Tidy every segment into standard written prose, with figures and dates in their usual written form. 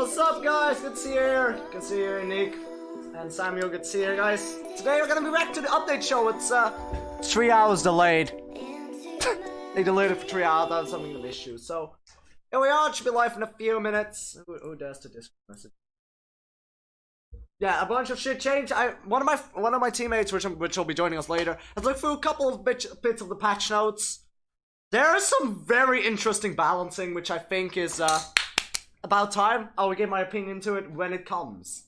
What's up, guys? Good to see you here. Good to see you here, Nick. And Samuel, good to see you here, guys. Today we're gonna be back to the update show. It's 3 hours delayed. They delayed it for 3 hours. That's something of an issue. So here we are. It should be live in a few minutes. Who dares to Discord message? Yeah, a bunch of shit changed. One of my teammates, which will be joining us later, has looked through a couple of bits of the patch notes. There is some very interesting balancing, which I think is about time. I will give my opinion to it when it comes.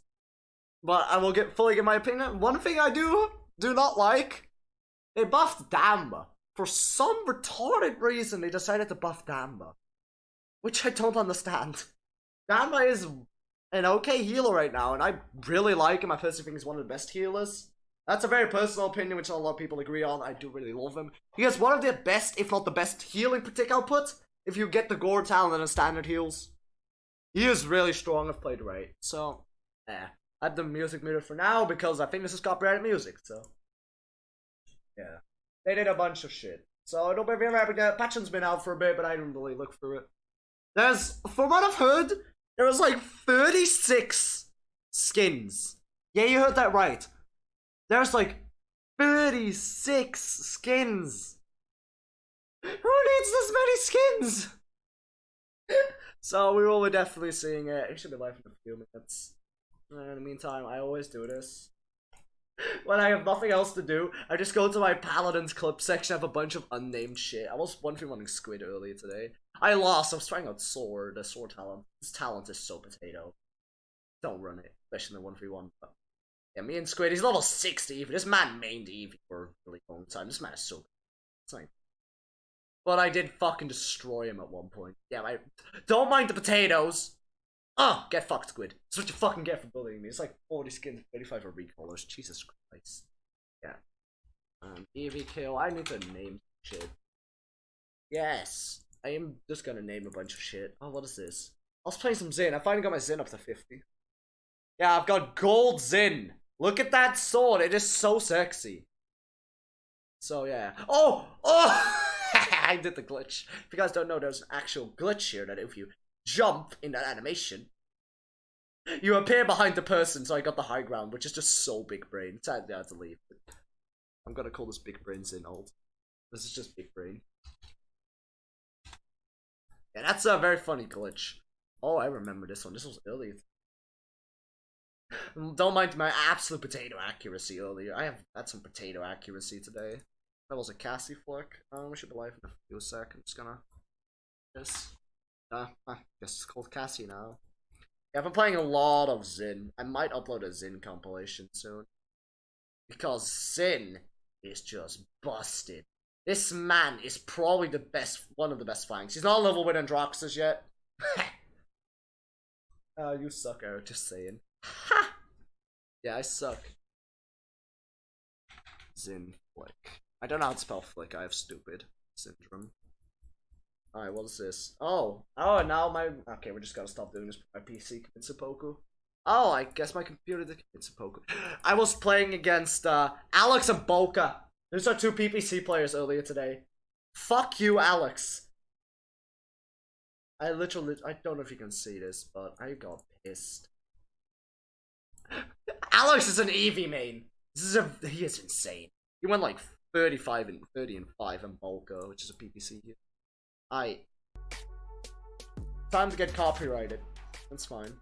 But I will fully give my opinion. One thing I do not like, they buffed Damba. For some retarded reason, they decided to buff Damba, which I don't understand. Damba is an okay healer right now, and I really like him. I personally think he's one of the best healers. That's a very personal opinion, which a lot of people agree on. I do really love him. He has one of the best, if not the best, healing partick output. If you get the Gore talent and the standard heals, he is really strong if played right. So, I have the music muted for now because I think this is copyrighted music. So, yeah, they did a bunch of shit. So it'll be very rapid. Patchen's been out for a bit, but I didn't really look through it. From what I've heard, there was like 36 skins. Yeah, you heard that right. There's like 36 skins. Who needs this many skins? So we will be definitely seeing it. It should be live in a few minutes. In the meantime, I always do this. When I have nothing else to do, I just go to my Paladins clip section. I have a bunch of unnamed shit. I was running Squid earlier today. I lost. I was trying out Sword. The Sword talent. This talent is so potato. Don't run it, especially in the 1v1. But yeah, me and Squid. He's level 60. This man mained Eevee for a really long time. This man is so. It's like. But I did fucking destroy him at one point. Yeah, don't mind the potatoes. Oh, get fucked, Squid. That's what you fucking get for bullying me. It's like 40 skins, 35 are recallers. Jesus Christ. Yeah. Eevee kill. I need to name shit. Yes. I am just gonna name a bunch of shit. Oh, what is this? I was playing some Xin. I finally got my Xin up to 50. Yeah, I've got gold Xin. Look at that sword. It is so sexy. So, yeah. Oh! I did the glitch. If you guys don't know, there's an actual glitch here that if you jump in that animation, you appear behind the person, so I got the high ground, which is just so big brain. Sadly, I had to leave. I'm gonna call this big brain Xin old. This is just big brain. Yeah, that's a very funny glitch. Oh, I remember this one. This was earlier. Don't mind my absolute potato accuracy earlier. I had some potato accuracy today. That was a Cassie flick. We should be live in a few seconds. I'm just gonna. Yes. I guess it's called Cassie now. Yeah, I've been playing a lot of Xin. I might upload a Xin compilation soon. Because Xin is just busted. This man is probably the best, one of the best flanks. He's not level with Androxus yet. You suck, Eric, just saying. Ha! Yeah, I suck. Xin flick. I don't know how to spell flick, I have stupid syndrome. Alright, what is this? Oh, now my... Okay, we just gotta stop doing this. My PC commits seppuku. Oh, I guess my computer did commit seppuku. I was playing against Alex and Boca. These are two PPC players earlier today. Fuck you, Alex. I don't know if you can see this, but I got pissed. Alex is an Eevee main. He is insane. He went like 35 and 30 and 5 and Bolka, which is a PPC here. Time to get copyrighted. That's fine.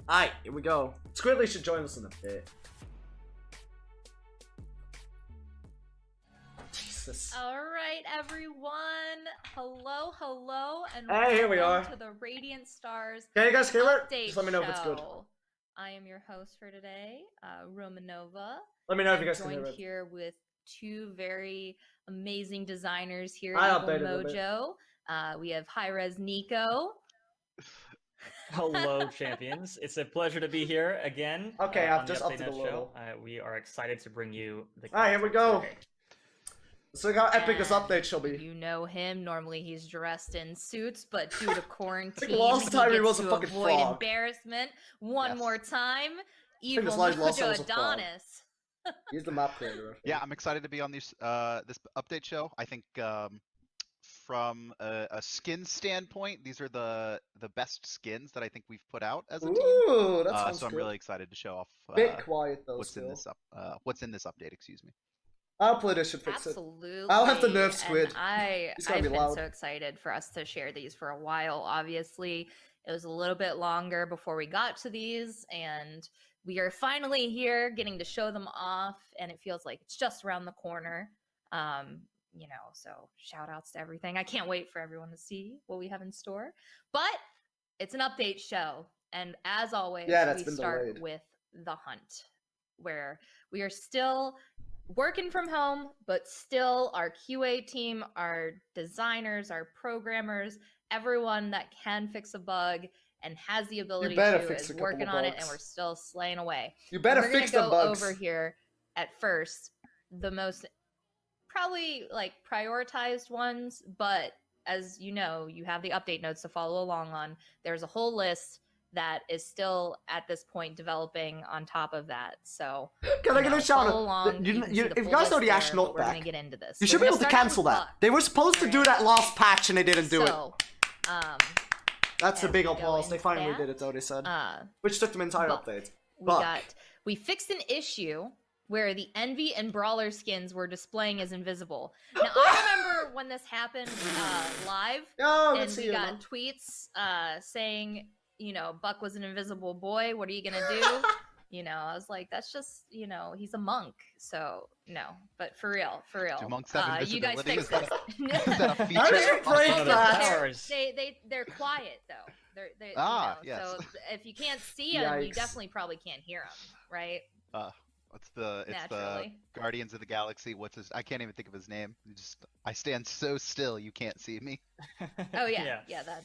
Alright, here we go. Squidly should join us in a bit. Jesus. Alright, everyone. Hello, and hey, here we are. to the Radiant Stars Can you guys hear it? update Just let me know if it's good. show. I am your host for today, Romanova. Let me know if you guys can joined hear it. here with two very amazing designers here I at updated Evil a bit. Mojo. We have Hi-Res Nico. Hello, champions. It's a pleasure to be here again. Okay, I've on the just upped it a Update little. Show. We are excited to bring you the. Alright, here we go. content. So look how epic this And update shall be. You know him. Normally he's dressed in suits, but due to quarantine, last time he gets was a to fucking avoid frog. embarrassment one Yes. more time. think Evil this live last time Mojo was a frog. Adonis. He's the map creator. I think. Yeah, I'm excited to be on this update show. I think from a skin standpoint, these are the best skins that I think we've put out as a team. Ooh, that sounds So I'm good. really excited to show off Bit quiet though. what's in this update. Excuse me. I'll play this should fix Absolutely. it. I'll have to nerf Squid. And He's gonna I've be been loud. so excited for us to share these for a while. Obviously, it was a little bit longer before we got to these, and we are finally here getting to show them off, and it feels like it's just around the corner. You know, so shout outs to everything. I can't wait for everyone to see what we have in store. But it's an update show, and as always, that's we been start delayed. with the hunt, where we are still working from home, but still our QA team, our designers, our programmers, everyone that can fix a bug and has the ability better to fix is a couple working of on it, bugs. and we're still slaying away. You better We're fix gonna the go bugs. over here at first, the most probably like prioritized ones, but as you know, you have the update notes to follow along on. There's a whole list that is still at this point developing on top of that. So Can I get a shout follow out? along. You, can see the if you full guys know list the there, Ash but we're knockback, gonna get into this. you So should we're be able gonna to start out cancel with that. Buck. They were supposed to do that last patch and they didn't do it. So, That's a as big we go applause. They into finally that, did it, though, they said. uh, Which took them entire Buck. update. we we fixed an issue where the Envy and Brawler skins were displaying as invisible. Now I remember when this happened live, Oh, and see we you, got man. tweets saying, you know, Buck was an invisible boy. What are you gonna do? You know, I was like, that's just, you know, he's a monk. So no, but for real, Do monks have you guys invisibility? fixed Is it. that a I feature? didn't break Some of the that. powers. They're quiet though. They're Ah, you know, yes. So if you can't see them, you Yikes. definitely probably can't hear them, right? It's the Naturally. Guardians of the Galaxy. I can't even think of his name. I stand so still you can't see me. Oh yeah,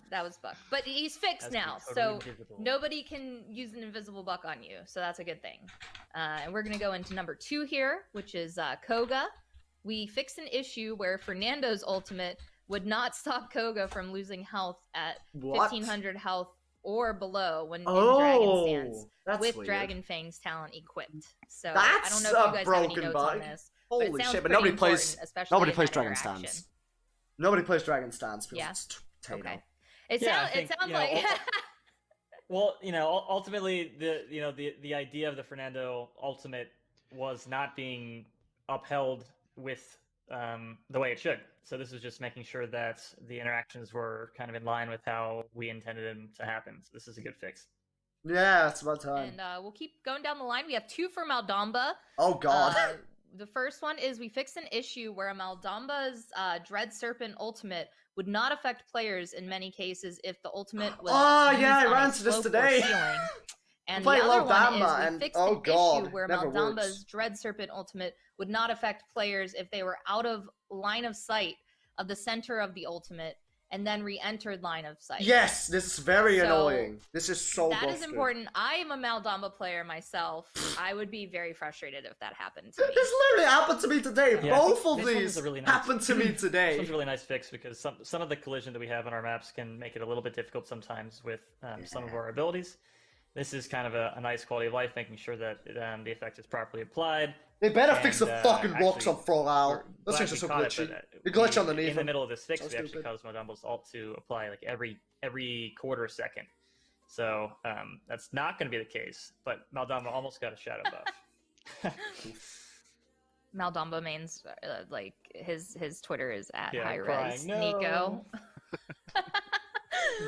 that was Buck. But he's fixed Has now, been so totally invisible. nobody can use an invisible Buck on you. So that's a good thing. And we're gonna go into number 2 here, which is Koga. We fixed an issue where Fernando's ultimate would not stop Koga from losing health at What? 1500 health or below when in Dragon Stance that's with weird. Dragon Fang's talent equipped. So I That's don't know if a you guys have any broken notes bug. on this. Holy but it sounds shit, but pretty nobody plays. important, especially Nobody in plays that Dragon interaction. Stance. Nobody plays Dragon Stance because Yeah. it's potato. Okay. It Yeah, I sounds. think, It sounds you know, like. Well, you know, ultimately, the idea of the Fernando ultimate was not being upheld with the way it should. So this is just making sure that the interactions were kind of in line with how we intended them to happen. So this is a good fix. Yeah, it's about time. And we'll keep going down the line. We have 2 for Maldamba. Oh god. The first one is we fixed an issue where Maldamba's Dread Serpent ultimate would not affect players in many cases if the ultimate was Oh, used yeah, I on a ran into this slope or today. ceiling. And the playing other one Maldamba, is we and- fixed oh an God, issue where never Maldamba's works. Dread Serpent ultimate would not affect players if they were out of line of sight of the center of the ultimate and then re-entered line of sight. Yes, this is very So, annoying. This is so That is busted. important. I am a Maldamba player myself. I would be very frustrated if that happened to me. This literally happened to me today. Yeah, I think Both of this one's these a really nice- happened to me This today. one's a really nice fix because some of the collision that we have on our maps can make it a little bit difficult sometimes with some of our abilities. This is kind of a nice quality of life, making sure that the effect is properly applied. They better And, fix the fucking rocks actually, on Throw Out. We're Those glad things are we so caught it, glitchy. but, The glitch we- underneath in the them. middle of this fix, So we actually stupid. caused Madambo's ult to apply like every quarter second. So that's not going to be the case, but Maldamba almost got a shadow buff. Maldamba mains like his Twitter is at Yeah, high crying, res "No." Nico.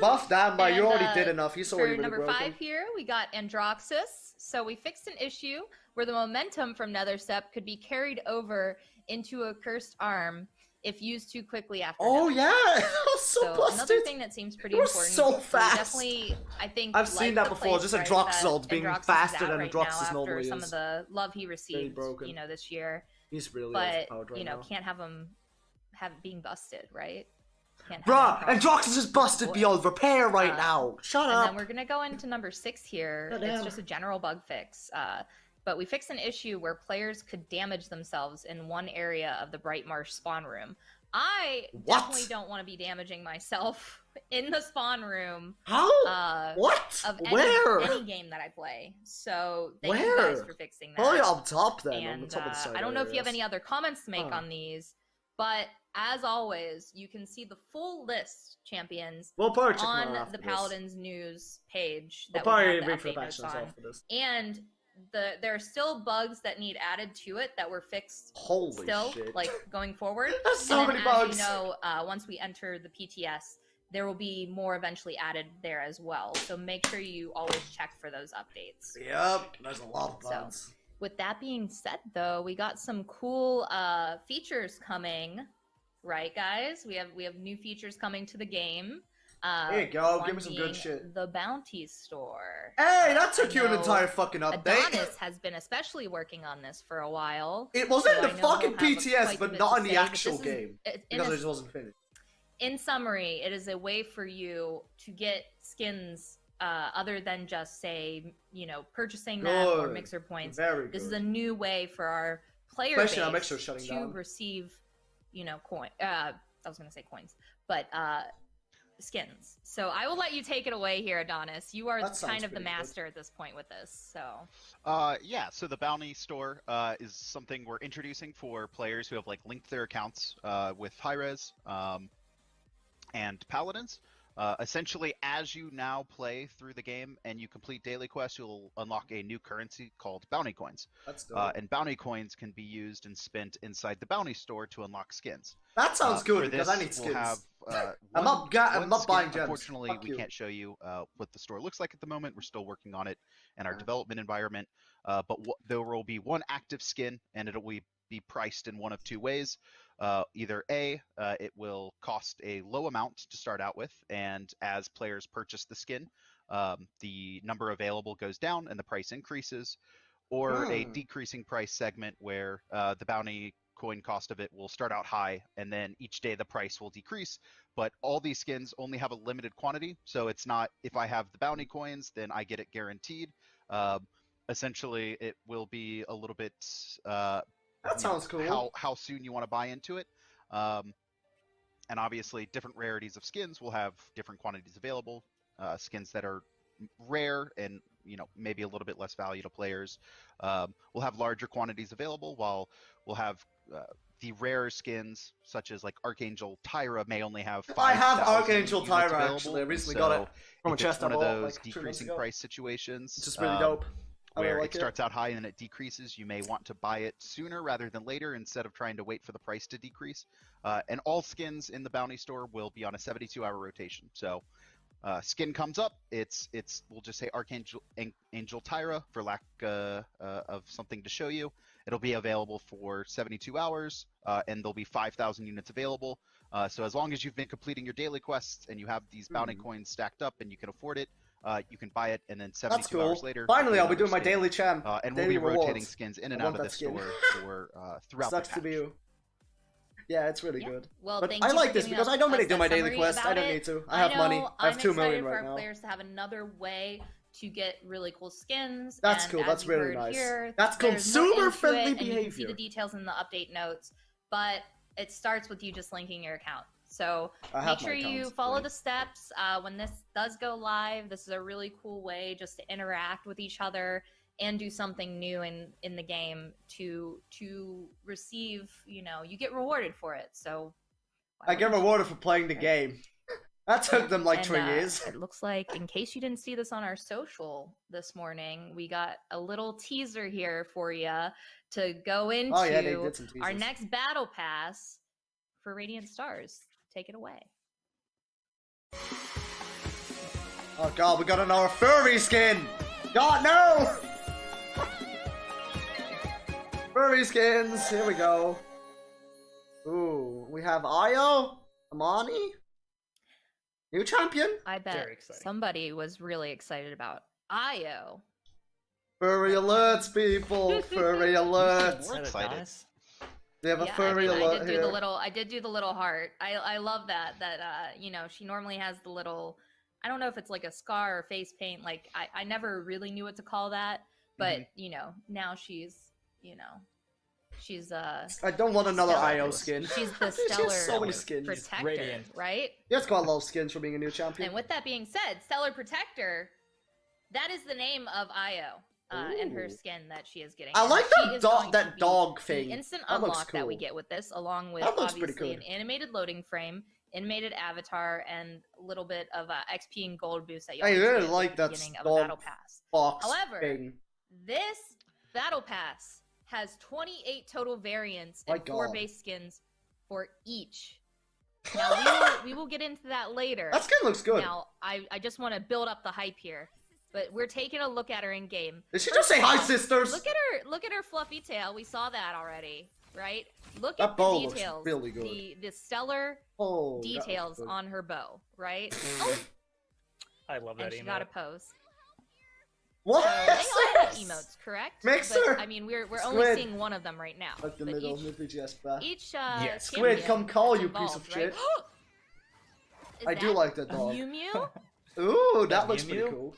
Buff down, but you And, already did enough. He's For already really number broken. 5 here, we got Androxus. So we fixed an issue where the momentum from Nether Step could be carried over into a cursed arm if used too quickly after. Oh Nether yeah, Step. that was so, So busted. another thing that seems pretty It was important. so we fast. Definitely, I think I've seen like that the before, place, just right, Androxus that being Androxus is faster at than right Androxus now after normally some is. of the love he received, broken. you know, this year. He's really But overpowered right you know, now. can't have him being busted, right? Can't have Bruh, any problems Androxus is busted with beyond repair right Uh, now. Shut And up. then we're gonna go into number 6 here. Goddamn. It's just a general bug fix. But we fixed an issue where players could damage themselves in one area of the Bright Marsh spawn room. I What? definitely don't want to be damaging myself in the spawn room How? What? of Where? any game that I play. So thank you Where? guys for fixing that. Probably up top then, on the And top of the side I don't know if you have areas. any other comments to make Huh. on these, But as always, you can see the full list, champions, We'll probably check them out on after the this. Paladins news page We'll that we probably have the wait for the update patch notes notes on. after this. And there are still bugs that need added to it that were fixed Holy still, shit. like going forward. There's so and then, many as bugs. you know, once we enter the PTS, there will be more eventually added there as well. So make sure you always check for those updates. Yep, there's a lot of So, bugs. with that being said, though, we got some cool features coming, right, guys? We have new features coming to the game. There you go, one give me some good being shit. The bounty store. Hey, that I took you an know entire fucking update. Adonis has been especially working on this for a while. It was so in the I know fucking he'll have PTS, quite a but bit not to in the say, but actual this is- game. in Because a- it just wasn't finished. in summary, it is a way for you to get skins other than just, say, purchasing them or Good. mixer points. Very This is good. a new way for our player Especially now base Mixer's shutting to down. receive, coin. I was going to say coins, but skins. So I will let you take it away here, Adonis. You are That sounds kind of the pretty good. master at this point with this. So Yeah, so the bounty store is something we're introducing for players who have like linked their accounts with Hi-Rez and Paladins. Essentially, as you now play through the game and you complete daily quests, you'll unlock a new currency called bounty coins. That's dope. And bounty coins can be used and spent inside the bounty store to unlock skins. That sounds good For because this, I need skins. We'll have, I'm one- not one buying skin. gems. Unfortunately, Fuck we you. can't show you what the store looks like at the moment. We're still working on it in our development environment. But there will be one active skin, and it'll be priced in one of two ways. Either A, it will cost a low amount to start out with, and as players purchase the skin, the number available goes down and the price increases, or a decreasing price segment where the bounty coin cost of it will start out high, and then each day the price will decrease. But all these skins only have a limited quantity, so it's not if I have the bounty coins, then I get it guaranteed. Essentially, it will be a little bit That sounds cool. how soon you want to buy into it. And obviously, different rarities of skins will have different quantities available. Skins that are rare and maybe a little bit less value to players will have larger quantities available, while we'll have the rarer skins such as like Archangel Tyra may only have 5,000 I have Archangel units Tyra available. actually. I recently So got it from a if it's chest I one of bought those like 3 months decreasing ago. price situations. It's just really dope. I really Where like it starts out high and then it decreases, you may want to buy it sooner rather than later instead of trying to wait for the price to decrease. And all skins in the bounty store will be on a 72-hour rotation. So skin comes up, we'll just say Archangel Angel Tyra for lack of something to show you. It'll be available for 72 hours, and there'll be 5,000 units available. So as long as you've been completing your daily quests and you have these bounty coins stacked up and you can afford it, you can buy it, and then 72 That's cool. hours later. Finally, I'll be another doing my skin. daily champ. And we'll daily be rotating rewards. skins in and I out want of the that skin. store for throughout Sucks the to patch. be you. Yeah, it's really Yeah. good. Well, But thank I you like for this giving because us I don't really that do my daily summary quest. I about don't it. need to. I have money. I have I'm 2 million excited for right our now. players to have another way to get really cool skins. That's and cool. as That's you really heard nice. Here, That's there's more consumer-friendly into it, and you can see behavior. the details in the update notes, but it starts with you just linking your account. So I make have sure my you accounts follow linked. the steps. When this does go live, this is a really cool way just to interact with each other and do something new in the game to receive. You get rewarded for it. So why I get wouldn't you? rewarded for playing the Right. game. That took them like And, 3 years. It looks like, in case you didn't see this on our social this morning, we got a little teaser here for you to go into Oh yeah, they did some our teasers. next battle pass for Radiant Stars. Take it away. Oh god, we got another furry skin! God, no! Furry skins, here we go. Ooh, we have Io, Amani, new champion, I bet Very exciting. somebody was really excited about Io. furry alerts, people, furry alerts. We're Is that excited. Adonis? We have a Yeah, furry I alert did do here. I did do the little heart. I love that she normally has the little, I don't know if it's like a scar or face paint, like I never really knew what to call that, but now she's I don't want another Stellar. Io skin. she's the She stellar has so many skins. protector, Radiant. right? He has quite a lot of skins for being a new champion. And with that being said, stellar protector, that is the name of Io. and her Ooh. skin that she is getting. I And like she that is going to that be dog the thing. instant That looks unlock that we cool. get with this, along with That looks pretty obviously good. an animated loading frame, animated avatar, and a little bit of XP and gold boost that you I always really get like at the that beginning of a battle dog pass. Fox However, thing. This battle pass has 28 total variants My and 4 God. base skins for each. Now we will get into that later. That skin looks good. Now I just want to build up the hype here, but we're taking a look at her in game. Did she just say hi, sisters? Look at her fluffy tail. We saw that already, right? Look That at bow the looks details. really good. The stellar Oh, that looks details good. on her bow, right? Oh, I love that and she emote. got a pose. What? So they is all have this? emotes, correct? Mixer! But, I mean, we're only Squid. seeing one of them right now. Like the but middle, each, maybe just back. each Yeah, Squid, champion come call that's you, piece of involved, right? shit. Is I do that like that dog. Mew Mew? Ooh, that That looks Mew pretty Mew? cool.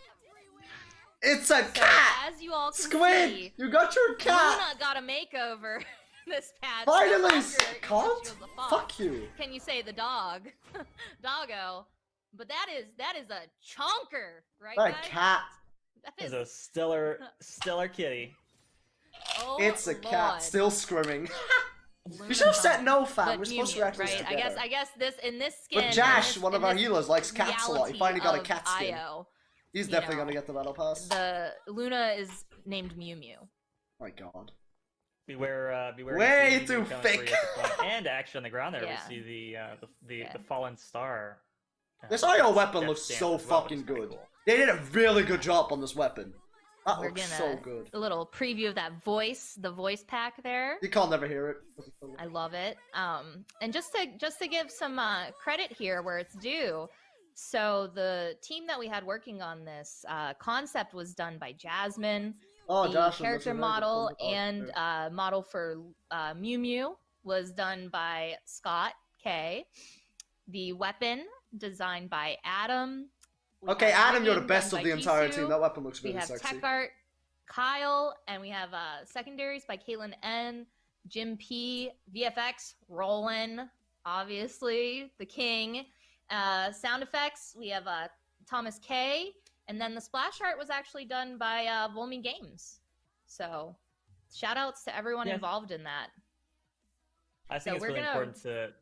It's a So, cat! as you all can Squid! see, You got your cat! Luna got a makeover this patch. Finally, No longer, even though she cunt! was a fox. Fuck you. Can you say the dog? Doggo. But that is a chonker, right, That guys? cat. That It's is, a stellar kitty. oh, It's a Lord. cat still screaming. Luna You should have said Cunt. no, fam. But We're Mew supposed to Mew, react to this right? together. I guess this in this skin. But Jash, in this, one of in our this healers, likes cats a lot. He finally got a reality cat skin. of IO, He's you definitely know, gonna get the battle pass. the Luna is named Mew Mew. My god. Beware! Way you see too coming for thick. you at the point. And actually on the ground there, Yeah. we see the Yeah. fallen star. This IO weapon death looks stand so as well, which fucking is pretty good. cool. They did a really good job on this weapon. That We're looks gonna so good. a little preview of that voice, the voice pack there. You can't never hear it. I love it. And just to give some credit here where it's due. So the team that we had working on this concept was done by Jasmine. Oh, The Josh, that's a character very good model point. Oh, and there. model for Mew Mew was done by Scott K. The weapon designed by Adam. We Okay, have Adam, you're the rigging best done of by the entire Jisoo. team. That weapon looks We really have sexy. tech art, Kyle, and we have secondaries by Caitlin N, Jim P, VFX, Roland, obviously the king. Sound effects, we have Thomas K, and then the splash art was actually done by Volmy Games. So, shout outs to everyone Yeah. involved in that. I think So it's we're really gonna- important to.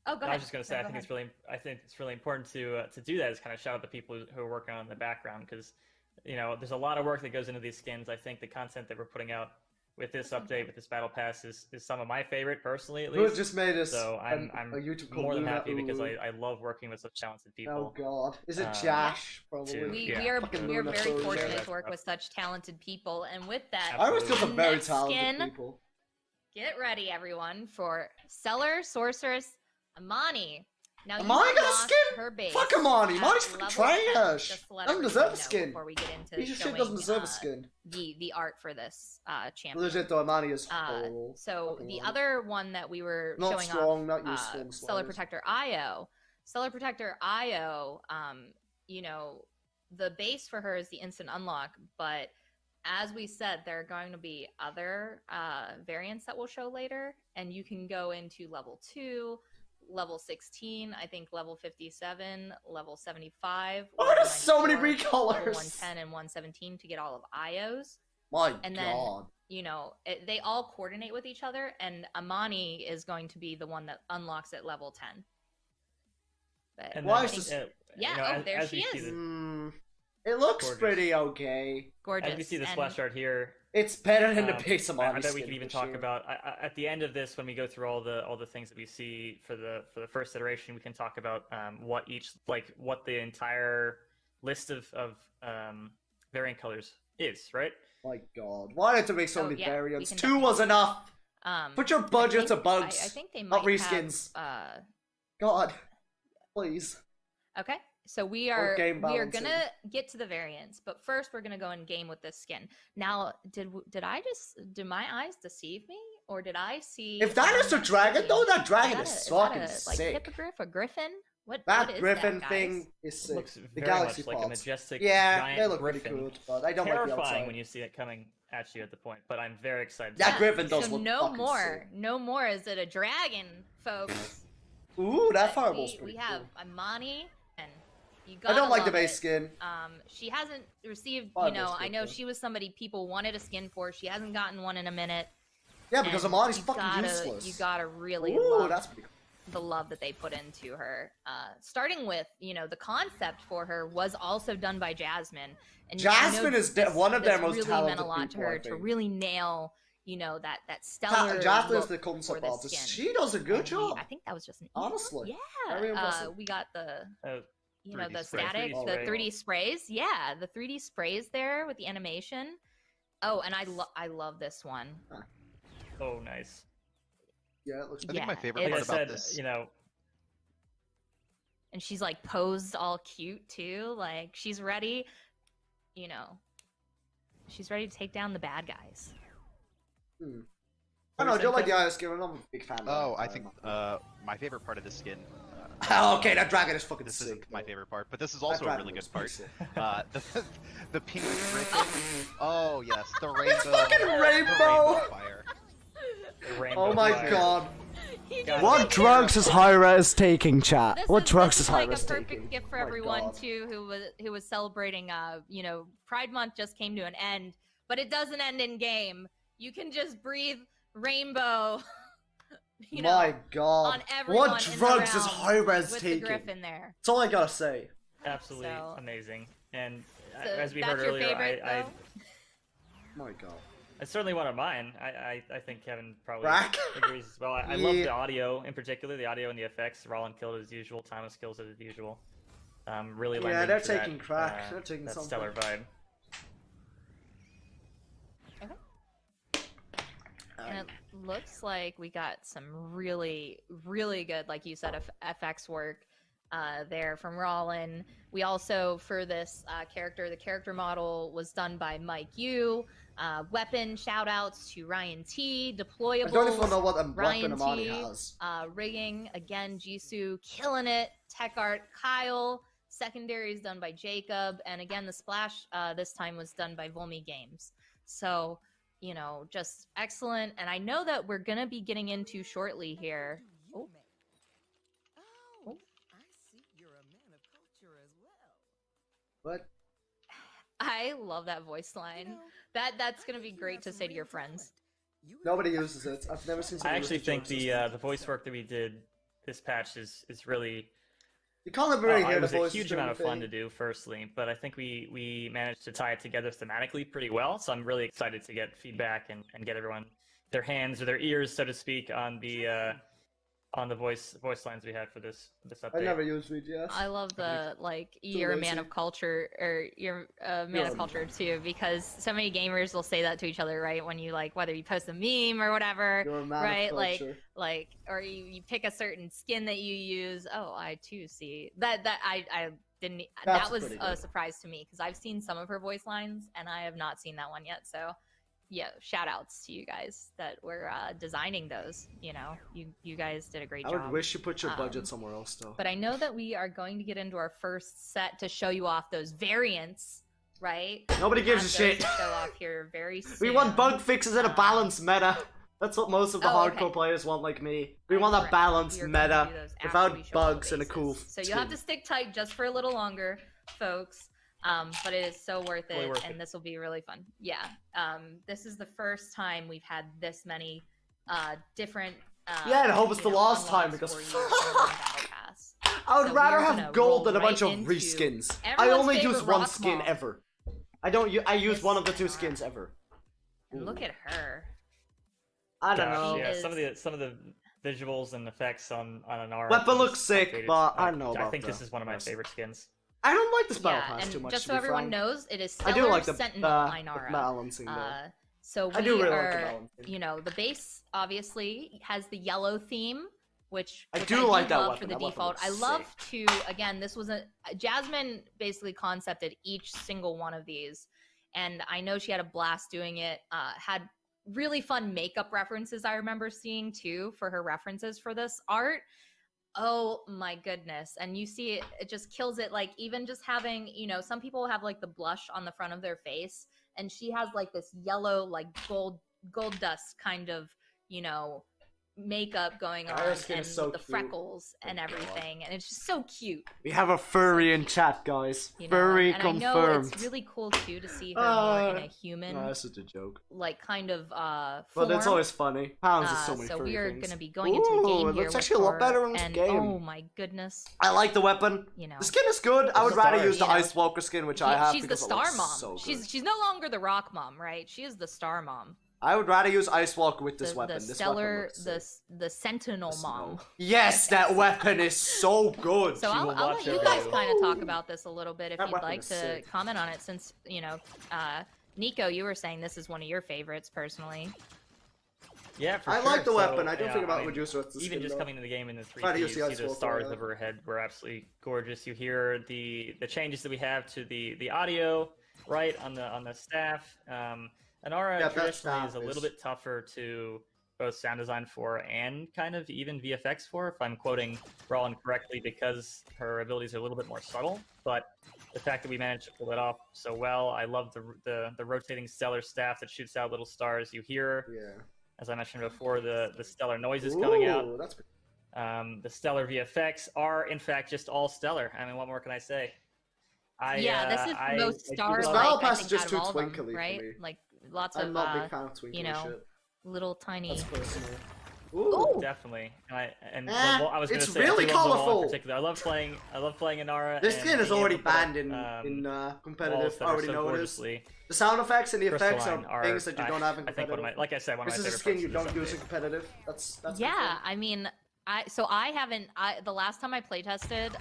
Oh, go I ahead. was just gonna say, No, I go think ahead. it's really, I think it's really important to do that. Is kind of shout out the people who are working on the background because, there's a lot of work that goes into these skins. I think the content that we're putting out with this update, with this battle pass, is some of my favorite personally, at Who least. just made us So I'm a YouTube called more than Luna happy because Ooh. I love working with such talented people. Oh god. Is it Um, Jash? Probably. to- We, Yeah. we are Fucking we are Luna very Soul, fortunate yeah. to work with such talented people, and with that, I was just a Absolutely. very Next talented skin. people. get ready, everyone, for Seller Sorceress Amani. Now, you Amani got a unlock skin? her base Fuck Amani. at Amani's fucking level 10, trash. just to let Doesn't everyone deserve a know skin. Before we get into Piece of shit showing, doesn't deserve a skin. the art for this champion. Legit though, Amani is horrible. So Fucking the love it. other one that we were Not showing strong, off, not useful. Stellar slaves. Protector IO. Stellar Protector IO, the base for her is the instant unlock, but as we said, there are going to be other variants that we'll show later, and you can go into level 2, level 16, I think level 57, level 75. Oh, level there's so many 94, level recolors. 110 and 117 to get all of IOs. My And then- god. They all coordinate with each other, and Amani is going to be the one that unlocks at level 10. But And Why then, is this- Yeah, oh, there as she we see is. the- It looks Gorgeous. pretty okay. gorgeous. As we see the and- splash art here, It's better than the Um, base of I Amani bet we skin, could even for talk sure. about at the end of this when we go through all the things that we see for the first iteration. We can talk about what the entire list of variant colors is, right? My god. Why did they make so Oh, many yeah, we variants? can 2 was enough. Put your I budget to think- bugs. I think they not might reskins. have, God. Please. okay, so we Or are game balancing. gonna get to the variants, but first we're gonna go in game with this skin. Now, did my eyes deceive me, or did I see? If that is a on dragon, screen- though, that dragon is is that fucking like sick. hippogriff or griffin? What That is griffin that, thing guys? is sick. Looks The very galaxy much like a pods. majestic Yeah, giant they look griffin. pretty cool, but I don't like the Terrifying outside. when you see it coming at you at the point, but I'm very excited. That griffin does so look no fucking more, sick. no more is it a dragon, folks. Ooh, that But fireball's we pretty have cool. Amani and You I gotta don't like the love base it. skin. She hasn't received, Oh, you know, that's I good, know though. she was somebody people wanted a skin for. She hasn't gotten one in a minute. Yeah, because and Amani's you fucking gotta, useless. You gotta really Ooh, love that's pretty cool. the love that they put into her. Starting with, you know, the concept for her was also done by Jasmine. And Jasmine is one of their most really talented meant a lot people, to her I to think. really nail, you know, that stellar Jasmine is look the for concept this artist. skin. She does a good And job. I think that was just an Honestly. Yeah. Very impressive. We got the you know, 3D the spray. static, 3D the spray. 3D sprays. Yeah, the 3D sprays there with the animation. Oh, and I love this one. Oh, nice. Yeah, it looks I think my favorite Like I part about said, this. you know, And she's like posed all cute too. Like she's ready, you know. She's ready to take down the bad guys. I What don't know, were I you do like saying, the IS skin. I'm a big fan of Oh, it. I think my favorite part of this skin. Okay, that dragon is fucking This sick. isn't my though. favorite part, but this is That also a dragon really was good part. sick. The pink griffin. Oh yes, the rainbow. fucking the rainbow! fire. the rainbow Oh my fire. god. He God. just What like- drugs is Hyra taking, chat? This What is, drugs this is is like Hyra a perfect taking? gift for Oh my everyone God. too who was celebrating you know, Pride Month just came to an end, but it doesn't end in game. You can just breathe rainbow. You know, My god. on everyone What in the drugs is round Hyra's with taking? the griffin there. That's all I gotta say. Absolutely So- amazing. And So as we that's heard your earlier, favorite, I though? My god. it's certainly one of mine. I think Kevin probably Rack? agrees as well. I love Yeah. the audio in particular, the audio and the effects. Rollin killed as usual, Thomas kills as usual. Really Yeah, lending they're to that, taking crack. They're taking that something. stellar vibe. And it looks like we got some really, really good, like you said, FX work there from Rollin. We also, for this character, the character model was done by Mike Yu. Weapon shout outs to Ryan T. Deployables. I don't even know what a Ryan weapon Amani T, has. rigging, again, Jisoo killing it. Tech art, Kyle. Secondaries done by Jacob. And again, the splash this time was done by Volmi Games. So, you know, just excellent. And I know that we're going to be getting into shortly here. Oh. Oh, I see you're a man of culture as well. What? I love that voice line. That's going to be great to say to your friends. Nobody uses it. I've never seen I someone actually use think it. the voice work that we did this patch is really You can't ever really hear it the was a voices huge during amount the of fun thing. to do, firstly, but I think we managed to tie it together thematically pretty well. So I'm really excited to get feedback and get everyone their hands or their ears, so to speak, on the voice lines we had for this update. I never use VGS. I love the, like, you're a man lazy. of culture, or you're a man You're of a culture too, because so many gamers will say that to each other, right? When you, like, whether you post a meme or whatever, You're a man of right? culture. Like, or you pick a certain skin that you use. Oh, I too see that I didn't, That's that was pretty a good. surprise to me, because I've seen some of her voice lines and I have not seen that one yet. So, yeah, shout outs to you guys that were designing those. You know, you guys did a great I job. would wish you put your budget Um, somewhere else, though. But I know that we are going to get into our first set to show you off those variants, right? Nobody We gives have a those shit. to show off here very soon. We want bug fixes and a balanced meta. That's what most of the Oh, hardcore okay. players want, like me. We I'm want a correct. balanced We are going to meta do those after without we show all the bugs and a cool. bases. So you'll have to stick tight just for a little longer, folks. But it is so worth Totally it, worth and it. this will be really fun. Yeah. This is the first time we've had this many different. Yeah, and I hope it's you the know, last time, unlocks because for you in the Battle Pass. I would So rather we are have gonna gold than a roll bunch of right into reskins. I everyone's only use favorite one rock skin mob. ever. I use Miss one of the two Nara. skins ever. And look at her. I don't Gosh, know. yeah, Is- some of the visuals and effects on Anara. Weapon are looks just sick, updated. but I don't know I about think this the is one of my rest. favorite skins. I don't like this battle Yeah, pass and too much. just to so be everyone frank. knows, it is I Stellar do like the Sentinel Inara. balancing though. So we I do really like the are, balancing. you know, the base obviously has the yellow theme, which I which do like that love weapon. for the That weapon default. looks I love sick. to, again, this was Jasmine basically concepted each single one of these, and I know she had a blast doing it. Had really fun makeup references I remember seeing too for her references for this art. Oh my goodness. And you see it just kills it. Like, even just having, you know, some people have like the blush on the front of their face, and she has like this yellow, like gold dust kind of, you know, makeup going on Aya's skin and is so with the cute. freckles and Oh, God. everything, and it's just so cute. We have a furry in chat, guys. You know? Furry and I know confirmed. it's really cool too to see her more in a human, No, that's just a joke. like kind of But form. it's always funny. Pounds is so many So furry we are things. going to be going into the game Ooh, it here looks with actually a lot her, better in this and game. oh my goodness, I like the weapon. you know, The skin is good. I The would rather stars, use the you know, Ice Walker skin, which I have she's the because it star looks mom. so good. She's no longer the rock mom, right? She is the star mom. I would rather use Ice Walker with this The weapon. This stellar, weapon looks sick. the sentinel mom. Yes, that weapon is so good. So She I'll will let watch you over guys you. kind of talk about this a little bit if That you'd weapon like is to sick. comment on it, since you know, Nico, you were saying this is one of your favorites personally. Yeah, for I sure. like the weapon. So, I don't yeah, think about mean, Medusa with the even skin, just though. coming to the game in the 3D, Try to you use the see Ice the Walker, stars yeah. overhead were absolutely gorgeous. You hear the changes that we have to the audio right on the staff. Anara Yeah, that traditionally staff is a little is- bit tougher to both sound design for and kind of even VFX for, if I'm quoting Roland correctly, because her abilities are a little bit more subtle. But the fact that we managed to pull it off so well, I love the rotating stellar staff that shoots out little stars. You hear, Yeah. as I mentioned before, the stellar noises coming out. Ooh, that's The stellar VFX are, in fact, just all stellar. I mean, what more can I say? Yeah, this is the most do star love- Battle like I Pass is think just out too of all them, twinkly for right? me. Like lots I'm of not a big fan of twinkly you know, shit. little tiny. That's personal. Ooh. Definitely. I was going it's to say, really I do love the wall colourful. in particular. I love playing Inara. This and skin is being already able to put banned in walls competitive. that I are already so know it is. gorgeously The sound effects and the effects crystalline are things that you don't have in I think one competitive. of my, like I said, one of This my is a favorite skin you parts don't of this use in update. competitive. That's Yeah, confirmed. I mean, I haven't. The last time I playtested,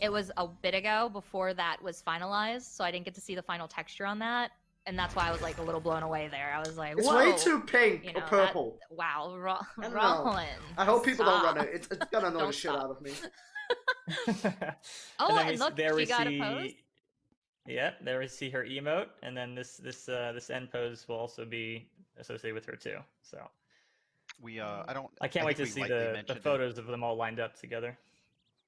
it was a bit ago before that was finalized, so I didn't get to see the final texture on that, and that's why I was like a little blown away there. I was like, It's whoa, way too pink you or know, purple. wow, I don't know. Roland. I hope people don't stop. run it. It's gonna annoy the Don't shit stop. out of me. Oh, then and look, there she we got a see, pose. Yeah, there we see her emote, and then this end pose will also be associated with her too. So We I I can't wait to think see we lightly the mentioned it. photos of them all lined up together.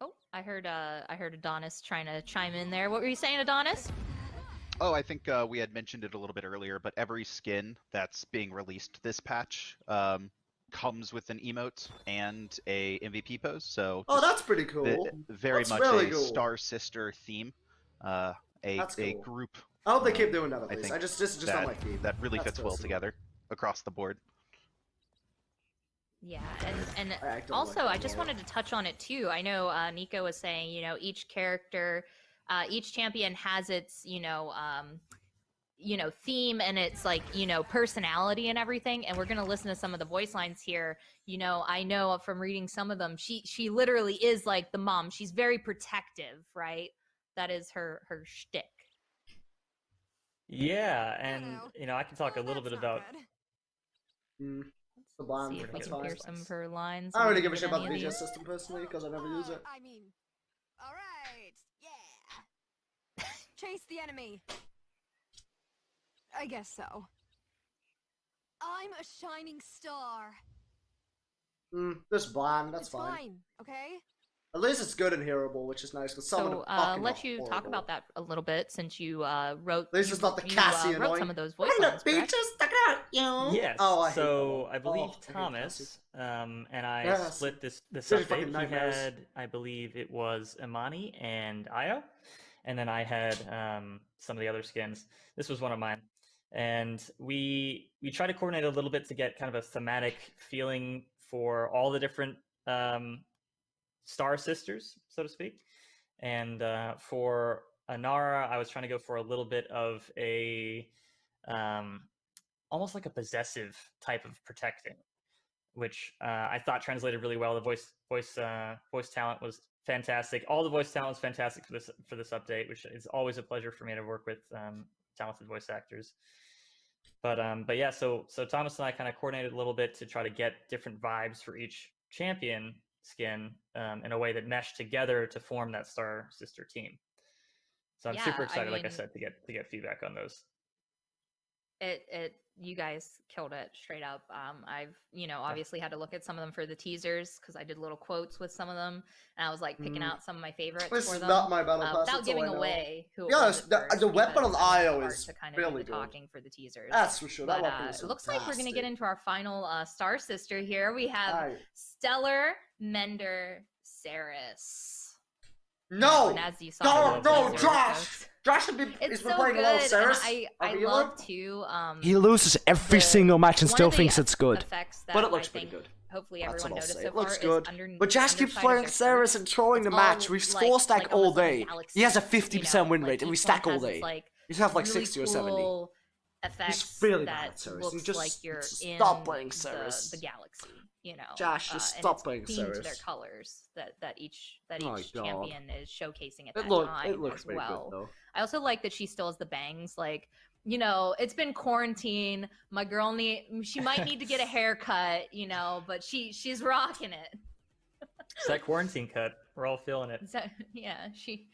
Oh, I heard Adonis trying to chime in there. What were you saying, Adonis? Oh, I think we had mentioned it a little bit earlier, but every skin that's being released this patch comes with an emote and a MVP pose. So Oh, just that's pretty cool. very That's much really a cool. Star Sister theme. That's A cool. group I hope they keep um, doing that at I least. think This is just not my theme. that really That's fits well personal. together across the board. Yeah, and I don't also like I that just at all. wanted to touch on it too. I know Nico was saying, you know, each character, each champion has its, theme and its like, personality and everything. And we're gonna listen to some of the voice lines here. You know, I know from reading some of them, she literally is like the mom. She's very protective, right? That is her shtick. Yeah, and know. I can talk a little bit about. The blonde, See if we that's can hear fine. some of her lines. I don't really and give a shit any about the of VGS these. system personally because I never use it. I mean, all right, yeah. Chase the enemy. I guess so. I'm a shining star. This blonde, that's It's fine. fine, okay? At least it's good and hearable, which is nice because some of So them I'll fucking let are you talk horrible. about that a little bit since you wrote. At least you, it's not the you, Cassie wrote annoying. some of those voice When the lines. correct? beaches stuck out, you. Yes. Oh, I hate so that. I believe Oh, I hate Thomas and I Yes. split this These are update. fucking He nightmares. had, I believe it was Imani and Io, and then I had some of the other skins. This was one of mine, and we try to coordinate a little bit to get kind of a thematic feeling for all the different Star Sisters, so to speak. And for Anara, I was trying to go for a little bit of a almost like a possessive type of protecting, which I thought translated really well. The voice talent was fantastic. All the voice talent was fantastic for this update, which is always a pleasure for me to work with talented voice actors. But yeah, so Thomas and I kind of coordinated a little bit to try to get different vibes for each champion skin in a way that meshed together to form that Star Sister team. So I'm Yeah, super I excited, like I mean- said, to get feedback on those. you guys killed it straight up. I've obviously had to look at some of them for the teasers because I did little quotes with some of them, and I was like picking out some of my favorites This for is them. not my battle pass. Without that's all giving I know. away who Yeah, it was at first, the weapon because on I IO want Art is to kind of really do the good. talking for the teasers. That's for sure. That But weapon is it looks like we're gonna get fantastic. into our final Star Sister here. We have Aye. Stellar Mender Ceres. No! And as you saw No, in the no, teaser, Josh! folks, Josh has been it's been so playing good, a lot of Ceres. and a I healer. love too. He loses every the- single match and one still of the thinks it's good. effects that But it looks I pretty think good. Hopefully That's everyone what I'll noticed say. so It looks far good. is under, But Josh keeps underside of playing their Ceres skirts. and trolling the It's match. all, We score stack like all almost like a day. galaxy, He has a 50% win rate, and we each stack one all has day. its, like, You should have like really 60 or 70. cool effects really that bad at Ceres. looks You just- like you're just in stop playing Ceres. the galaxy. Josh, just and stop it's playing themed to their Ceres. colors that each Oh, God. champion is showcasing at It that looks time as pretty well. good though. I also like that she still has the bangs. Like, it's been quarantine. My girl she might need to get a haircut, but she's rocking it. It's that quarantine cut. We're all feeling it. So, yeah, she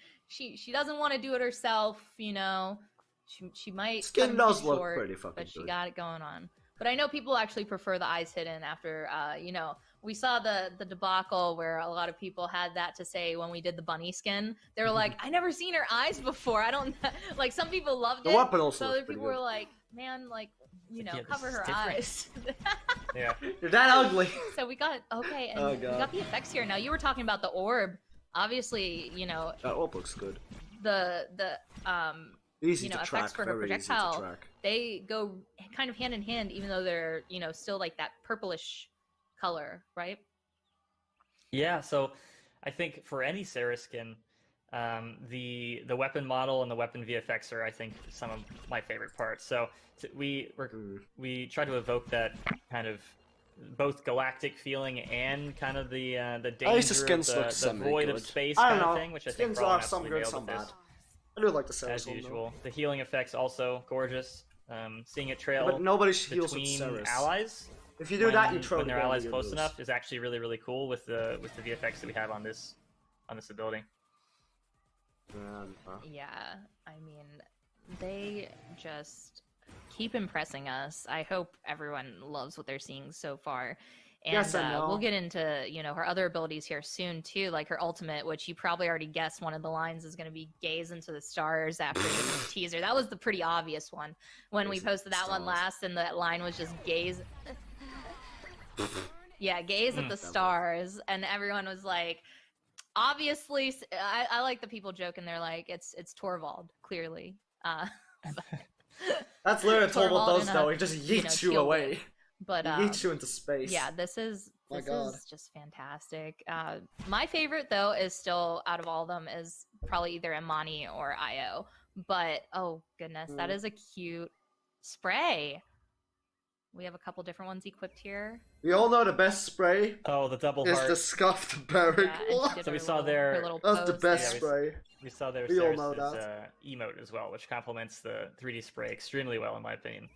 doesn't want to do it herself. She might Skin cut 'em does too look short, pretty fucking but she good. got it going on. But I know people actually prefer the eyes hidden after, we saw the debacle where a lot of people had that to say when we did the bunny skin. They were like, I never seen her eyes before. I don't like. Some people loved The it. weapon also So looks other pretty people good. were like, man, like, Yeah, this cover is her different. eyes. Yeah. You're that ugly. So we got okay, and Oh, we God. got the effects here. Now you were talking about the orb. Obviously, That orb looks good. the Easy to effects track. for her Very easy to projectile, track. they go kind of hand in hand, even though they're still like that purplish color, right? Yeah, so I think for any Sarah skin, the weapon model and the weapon VFX are, I think, some of my favorite parts. So we try to evoke that kind of both galactic feeling and kind of the danger least the of skins look the void semi-good. of space I don't kind of know. thing, which I think Skins Brawl are some absolutely good, nailed some with this, bad. I do like the Ceres as one, though. usual. The healing effects also gorgeous. Seeing it trail But nobody heals with between Ceres. allies. If you do that, you troll when their the allies you close lose. enough is actually really, really cool with the VFX that we have on this ability. Yeah, I mean, they just keep impressing us. I hope everyone loves what they're seeing so far. And Yes, I know. we'll get into, her other abilities here soon too, like her ultimate, which you probably already guessed one of the lines is going to be gaze into the stars after the teaser. That was the pretty obvious one when we Gaze into posted the that one stars. last, and that line was just gaze. Yeah, gaze at the That was- stars, and everyone was like, obviously, I like the people joking. They're like, it's Torvald, clearly. That's literally what Torvald Torvald does, in though. a, He just yeets you shield away. wing. But He yeets you into space. yeah, this is My God. just fantastic. My favorite though is still out of all of them is probably either Imani or Io. But oh goodness, that is a cute spray. We have a couple different ones equipped here. We all know the best spray Oh, the double is heart. the scuffed barrack. Yeah, and she did So we her saw little- there- her little That's the pose best Yeah, there. spray. We saw there We all Ceres' know that. emote as well, which complements the 3D spray extremely well, in my opinion.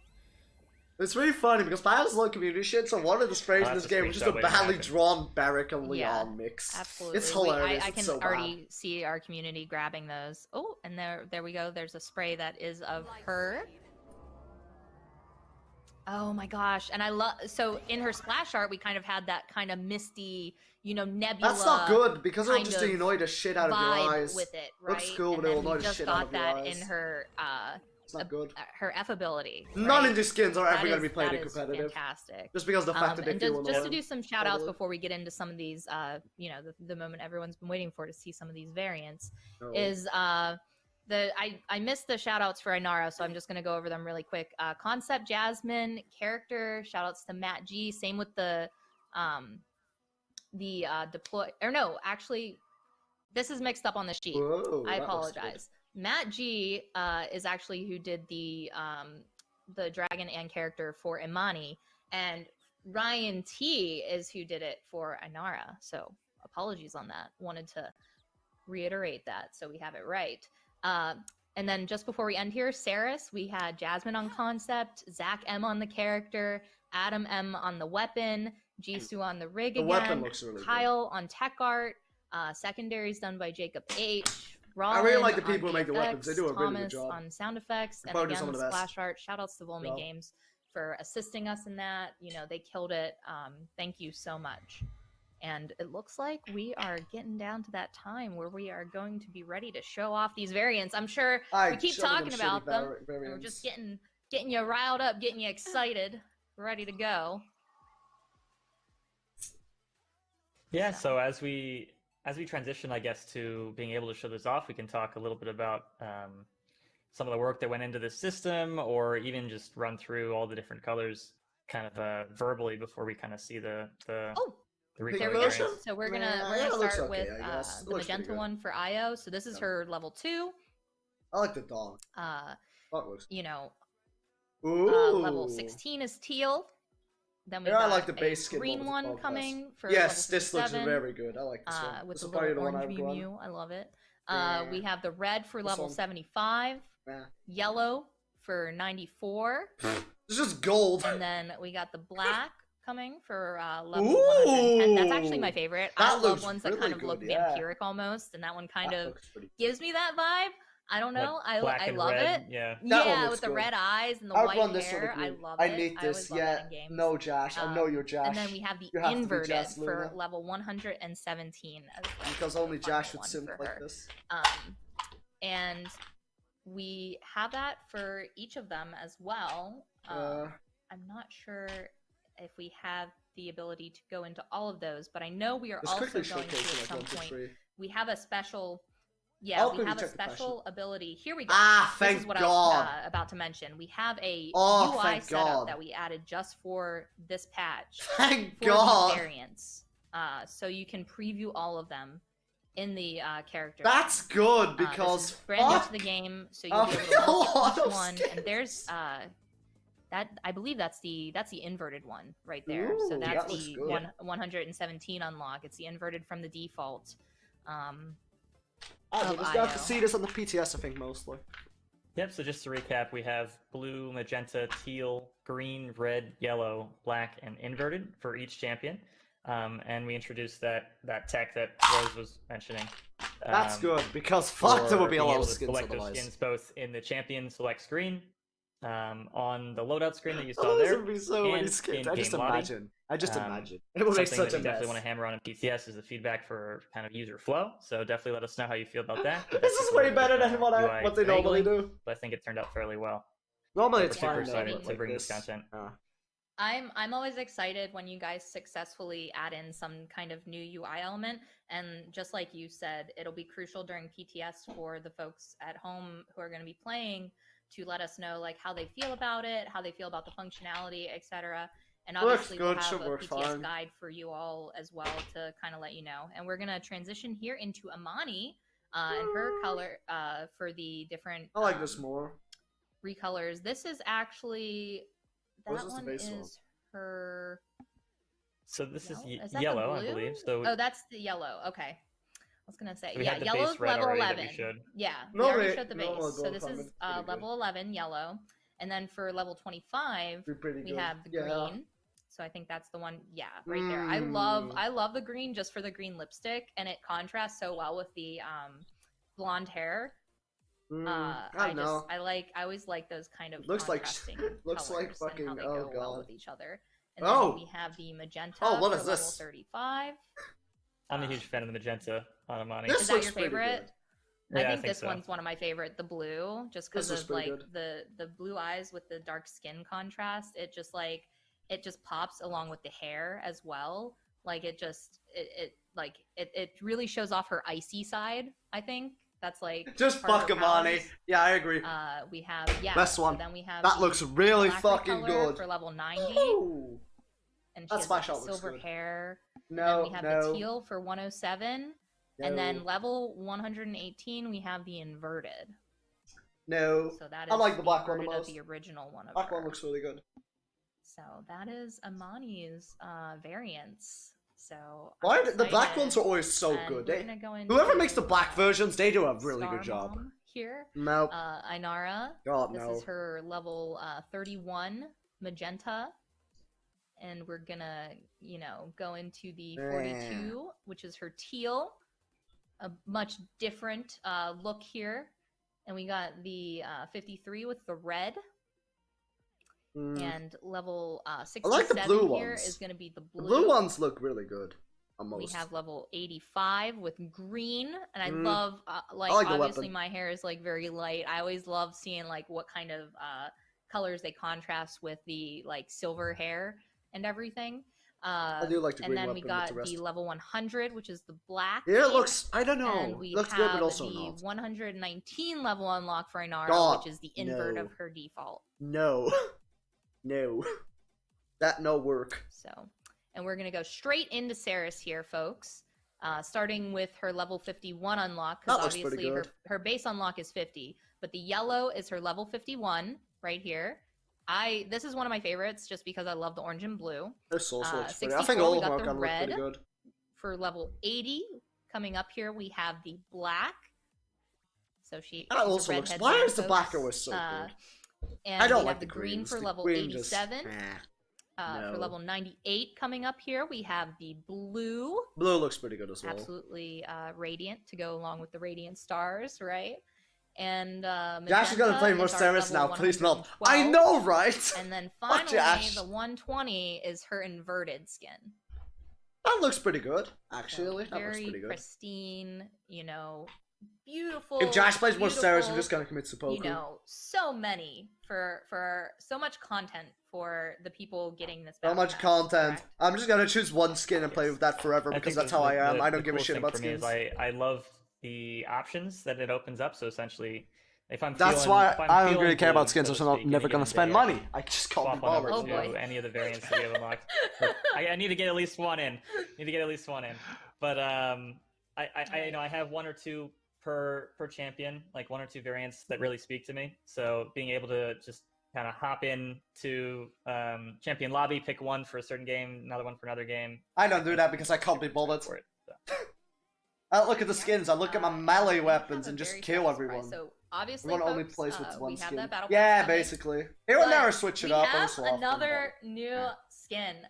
It's really funny because Paladins love community shit, so one of the sprays in That's this a game was just screenshot a waiting to badly happen. drawn Barrack and Leon Yeah, mix. Absolutely. It's hilarious. I It's can so already see our community grabbing those. Oh, and there we go. There's a spray that is of her. Oh my gosh. And I love, so in her splash art, we kind of had that kind of misty, nebula. That's not good because it'll kind just of annoy the shit out of your vibe eyes. with it, right? Looks cool, and but it then will annoy we the just shit out got of your that eyes. in her It's not good. her F ability. None right? of these skins are ever That going to be is- played that in is competitive. Fantastic. Just because of the fact that they And feel just to annoying. do some shout outs Totally. before we get into some of these, the moment everyone's been waiting for to see some of these variants No. is I missed the shout outs for Inara, so I'm just gonna go over them really quick. Concept Jasmine, character, shout outs to Matt G. Same with the deploy, or no, actually, this is mixed up on the sheet. Whoa, I that looks good. apologize. Matt G is actually who did the dragon and character for Imani, and Ryan T is who did it for Inara. So apologies on that. Wanted to reiterate that so we have it right. And then just before we end here, Ceres, we had Jasmine on concept, Zach M on the character, Adam M on the weapon, Jisoo on the rig The again, weapon looks really good. Kyle on tech art, secondaries done by Jacob H, I really like the on people who make the weapons. They VFX, do a really good Thomas job. on sound effects, and Probably again some of the the best. splash art. Shout outs to Volmy Yeah. Games for assisting us in that. You know, they killed it. Thank you so much. And it looks like we are getting down to that time where we are going to be ready to show off these variants. I'm sure we keep talking about them, and we're just getting you riled up, getting you excited, ready to go. Yeah, so as we transition, I guess, to being able to show this off, we can talk a little bit about some of the work that went into this system, or even just run through all the different colors kind of verbally before we kind of see the There we go. So we're gonna start with the magenta one for Io. So this is her level 2. I like the dog. You know, Ooh. level 16 is teal. Then we I got like the base a skin green one with one the coming for yes, level this looks 7, very good. I like this one. with This the is probably little the one I orange would run. Mew. I love it. Yeah. We have the red for This level one. 75, Yeah. yellow for 94, It's just gold. and then we got the black coming for level 110. That's actually my favorite. That I love looks ones that really kind of good, look yeah. vampiric almost, and that one kind That of looks pretty gives me that vibe. I don't know. I love red, it. Yeah. That one Yeah, looks with the good. red eyes and the I would white run this one hair. agree. I love I it. need I always this. love Yeah. that in games. No, Josh. I know you're Josh. And then we have the You have to be inverted Josh for Luna. level 117 as well. Because only Josh would sim like this. And we have that for each of them as well. I'm not sure if we have the ability to go into all of those, but I know we are Just also quickly going to showcase at like some 1, 2, point. 3. We have a special. Yeah, I'll we quickly have a check the question. special ability. Here we go. Ah, This thank is what I God. was about to mention. We have a Oh, UI thank setup God. that we added just for this patch Thank for God. these variants. So you can preview all of them in the character. That's good this because is brand new to fuck. the game, so you'll be able to A look lot at each of one. skins. And there's that I believe that's the inverted one right there. So Ooh, that's that looks the good. 117 unlock. It's the inverted from the default. I of just got to IO. see this on the PTS, I think, mostly. Yep, so just to recap, we have blue, magenta, teal, green, red, yellow, black, and inverted for each champion. And we introduced that tech that Rose was mentioning. That's good, because fuck, there for would be a being lot able of to skins select those otherwise. skins both in the champion select screen, on the loadout screen that you Oh, saw there there, would be so many and skins. in I just game lobby. imagine. I just Um, imagine. It would make something such that a we mess. definitely want to hammer on in PTS is the feedback for kind of user flow. So definitely let us know how you feel about that. This is way better than what they normally do. But I think it turned out fairly well. Normally We're it's super fine excited though, to like bring this content. I'm always excited when you guys successfully add in some kind of new UI element, and just like you said, it'll be crucial during PTS for the folks at home who are going to be playing to let us know like how they feel about it, how they feel about the functionality, etc. And obviously we'll good, have should a work PTS fine. guide for you all as well to kind of let you know. And we're going to transition here into Amani and her color for the different I like this more. recolors. This is actually Or is that this the one base is one? her. So this No? is Is that the yellow, I blue? believe. So Oh, that's the yellow. Okay. I was gonna say, We yeah, had the yellow's base red level already that we 11. showed. Yeah, we No, already wait, showed the no, base. I'll So go this from is it. Pretty good. level 11 yellow, and then for level 25 Be pretty we good. have the Yeah. green. So I think that's the one. Yeah, right there. I love the green just for the green lipstick, and it contrasts so well with the blonde hair. I know. I always like those kind of Looks like- contrasting looks like colors and how fucking- they oh, go well God. with each other. And Oh! then we have the magenta Oh, what for is level this? 35. I'm a huge fan of the magenta on Amani. This Is that looks your pretty favorite? good. Yeah, I think this so. one's one of my favorite. The blue, just because This is of pretty like good. the blue eyes with the dark skin contrast. It just pops along with the hair as well. Like it really shows off her icy side. I think that's like Just part of fuck her Amani. powers. Yeah, I agree. We have Best so one. then we have That the looks really black fucking recolor good. for level 90, Ooh. and she That has splash like, out looks silver good. hair. No, then we have no. the teal for 107, and no, then level 118 we have the inverted. no. So that is I like the black one the inverted of most. the original one of Black her. one looks really good. So that is Amani's variants. So Why I'm the black excited, ones are always so and good. we're They, gonna go into, whoever makes the black versions, they do a really Star good job. Mom here. Nope. Inara. God This no. is her level 31 magenta. And we're gonna, go into the 42, which is her teal. a much different look here. And we got the 53 with the red. And level I 67 like the blue here ones. is going to be the blue. The blue ones look really good. Almost. We have level 85 with green, and I love like I like the obviously weapon. my hair is like very light. I always love seeing like what kind of colors they contrast with the like silver hair and everything. I do like the And green then weapon we with got the rest. the level 100, which is the black. Yeah, it theme. looks. I don't know. And we It looks have good, but also the not. 119 level unlock for Inara, God, which is the invert no. of her default. No, no, that no work. So, and we're gonna go straight into Saris here, folks. Starting with her level 51 unlock, because That looks pretty obviously good. her base unlock is 50, but the yellow is her level 51 right here. This is one of my favorites just because I love the orange and blue. This also looks pretty. I 64, think we all of got them are the kind of look pretty red. good. For level 80, coming up here, we have the black. So she's That a also looks. redhead Why there, is the folks. black always so good? And I don't we like have the the green greens. for The level green just- 87. No. For level 98 coming up here, we have the blue. Blue looks pretty good as well. Absolutely radiant to go along with the radiant stars, right? And Josh is gonna play more Saris now. Please not. I know, right? And then Oh, finally, Josh. the 120 is her inverted skin. That looks pretty good, So actually. That looks very pretty good. pristine, you know, beautiful. If Josh plays more Saris, I'm beautiful, just gonna commit seppuku. you know, so many for so much content for the people getting this. So battle much pass, content. correct? I'm just gonna choose one skin and play with that forever because think that's how I am. I don't give a coolest shit thing about for me is skins. I love the options that it opens up. So essentially, if I'm That's feeling, why if I'm I don't feeling really care blue, about skins, so so to I'm speak, never any gonna given spend day, money. I just can't be swap on bothered. Oh, over to boy. any of the variants that we have unlocked. But I need to get at least one in. But I have one or two per champion, like one or two variants that really speak to me. So being able to just kind of hop in to champion lobby, pick one for a certain game, another one for another game. I don't do that because I can't be bothered. For it. So. I don't look at the skins. I look at my melee We have weapons a and just very kill special everyone. prize. So obviously, Everyone only folks, plays with one we have skin. that battle Yeah, pass coming. basically. It will But never switch it we up. have every so often, another but- new Yeah. skin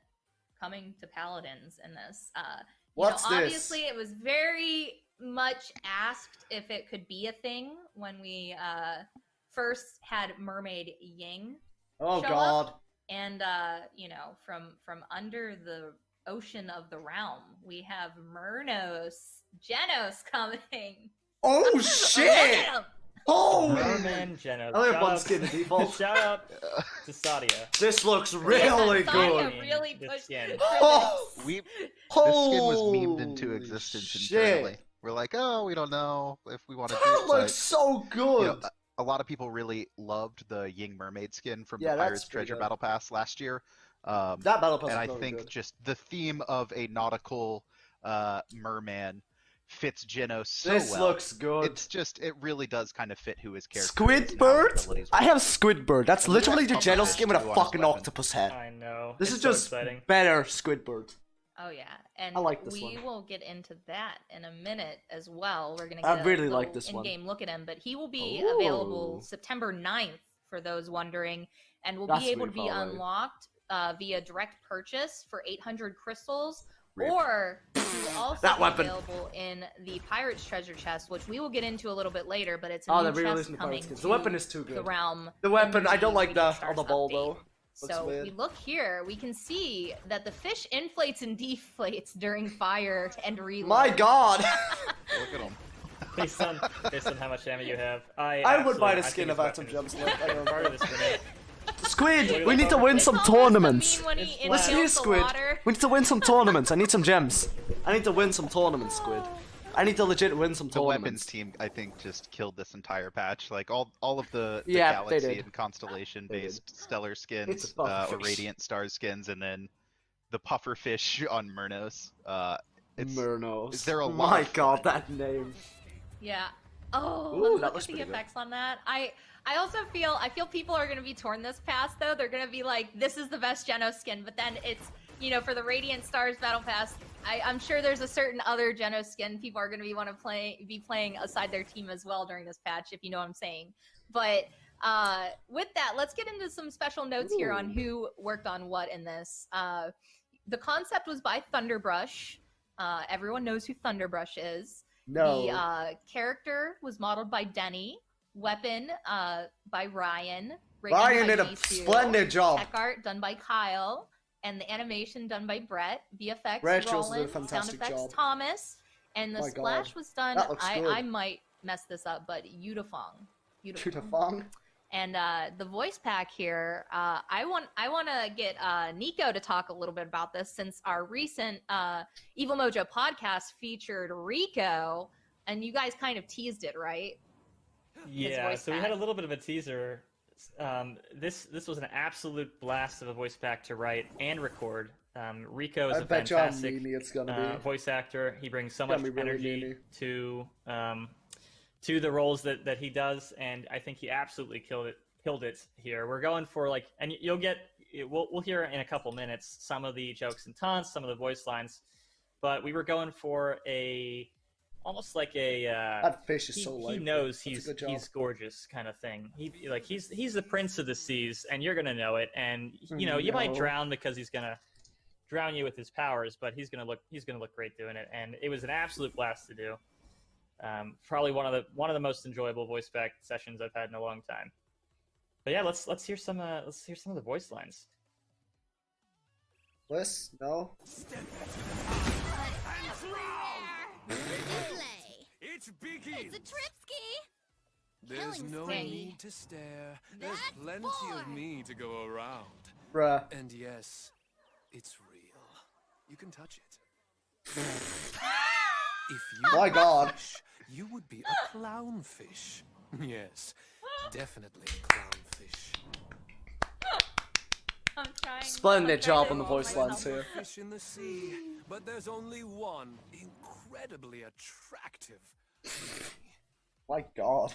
coming to Paladins in this. What's this? Obviously, it was very much asked if it could be a thing when we first had Mermaid Ying, Oh show god. up. And from under the ocean of the realm, we have Genos coming. Oh Look shit! at him! Holy! Merman Jenna. I only have Shout one out- skin in default. Shout out to Sadia. This looks Yeah, really Sadia good. really This pushed skin. for Oh, this. We this skin was Holy memed into existence shit. internally. We're like, oh, we don't know if we want to do That it. looks so But, good. you know, a lot of people really loved the Ying Mermaid skin from Yeah, the that's Pirates pretty Treasure good. Battle Pass last year. That battle pass And I is really think good. just the theme of a nautical merman fits Genos so This well. looks good. It's just, it really does kind of fit who his character is and how his Squidbird? abilities I work. have Squidbird. That's And literally the that's Genos almost skin with a on his fucking weapon. octopus head. I know. This It's is so just exciting. better Squidbird. Oh yeah, and I like this we one. will get into that in a minute as well. We're gonna I get really a like little this one. in-game look at him, but he will be Ooh. available September 9th for those wondering, and will That's be able to really be far away. unlocked via direct purchase for 800 crystals, Rip. or he will also That be weapon. available in the Pirate's Treasure Chest, which we will get into a little bit later. But it's a Oh, new they're chest re-releasing the coming pirate skins. to The weapon is too the good. realm. The in weapon, I don't like Radiant the on Stars the ball update. though. Looks So weird. we look here, we can see that the fish inflates and deflates during fire and reload. My god! Look at him. based on how much ammo you have. I would buy the absolutely- skin I if I had think some his gems weapon left. I don't part of know. this grenade. Squid, we need to win It's some almost a tournaments. meme when he It's Listen inhales here, the Squid. water. We need to win some tournaments. I need some gems. I need to win some tournaments, Squid. I need to legit win some The weapons tournaments. team, I think, just killed this entire patch. Like all of the Yeah, they galaxy did. and constellation-based stellar It's skins, a or pufferfish. radiant star skins, and then the pufferfish on Myrnos. It's Myrnos. they're a lot My of god, fun. that name. Yeah. Oh, Ooh, look that at looks the pretty good. effects on that. I also feel people are gonna be torn this pass though. They're gonna be like, this is the best Genos skin, but then it's for the Radiant Stars Battle Pass. I'm sure there's a certain other Genos skin people are gonna be playing aside their team as well during this patch, if you know what I'm saying. But with that, let's get into some special notes here on who worked on what in this. The concept was by Thunderbrush. Everyone knows who Thunderbrush is. No. The character was modeled by Denny. Weapon by Ryan. Rigging Ryan by did a Jisoo, splendid job. Tech art done by Kyle. And the animation done by Brett. VFX Brett also did a Roland. Sound fantastic effects job. Thomas. And the My splash God. was done. That looks good. I might mess this up, but Yudafong. Tutafong. And the voice pack here, I want to get Nico to talk a little bit about this, since our recent Evil Mojo podcast featured Rico, and you guys kind of teased it, right? Yeah, voice so we pack. had a little bit of a teaser. This was an absolute blast of a voice pack to write and record. Rico is I a bet you how fantastic meany it's gonna be. voice actor. He brings so Gonna much be really energy meany. to the roles that he does, and I think he absolutely killed it here. We're going for and you'll get we'll hear in a couple minutes some of the jokes and taunts, some of the voice lines, but we were going for almost like That fish is so light. he knows That's a he's good job. gorgeous kind of thing. He's the prince of the seas, and you're gonna know it. And you might No. drown because he's gonna drown you with his powers, but he's gonna look great doing it. And it was an absolute blast to do. Probably one of the most enjoyable voice back sessions I've had in a long time. But yeah, let's hear some of the voice lines. Bliss? No? It's Biggie. It's a Tripski! There's killing no spree. need to stare. There's That plenty of boy. me to go around. Bruh. And yes, it's real. You can touch it. If you My were a God. fish, you would be a clownfish. Yes, definitely a clownfish. I'm trying. Splendid I'm trying job to on the involve voice myself. lines here. Fish in the sea, but there's only one incredibly attractive. My God.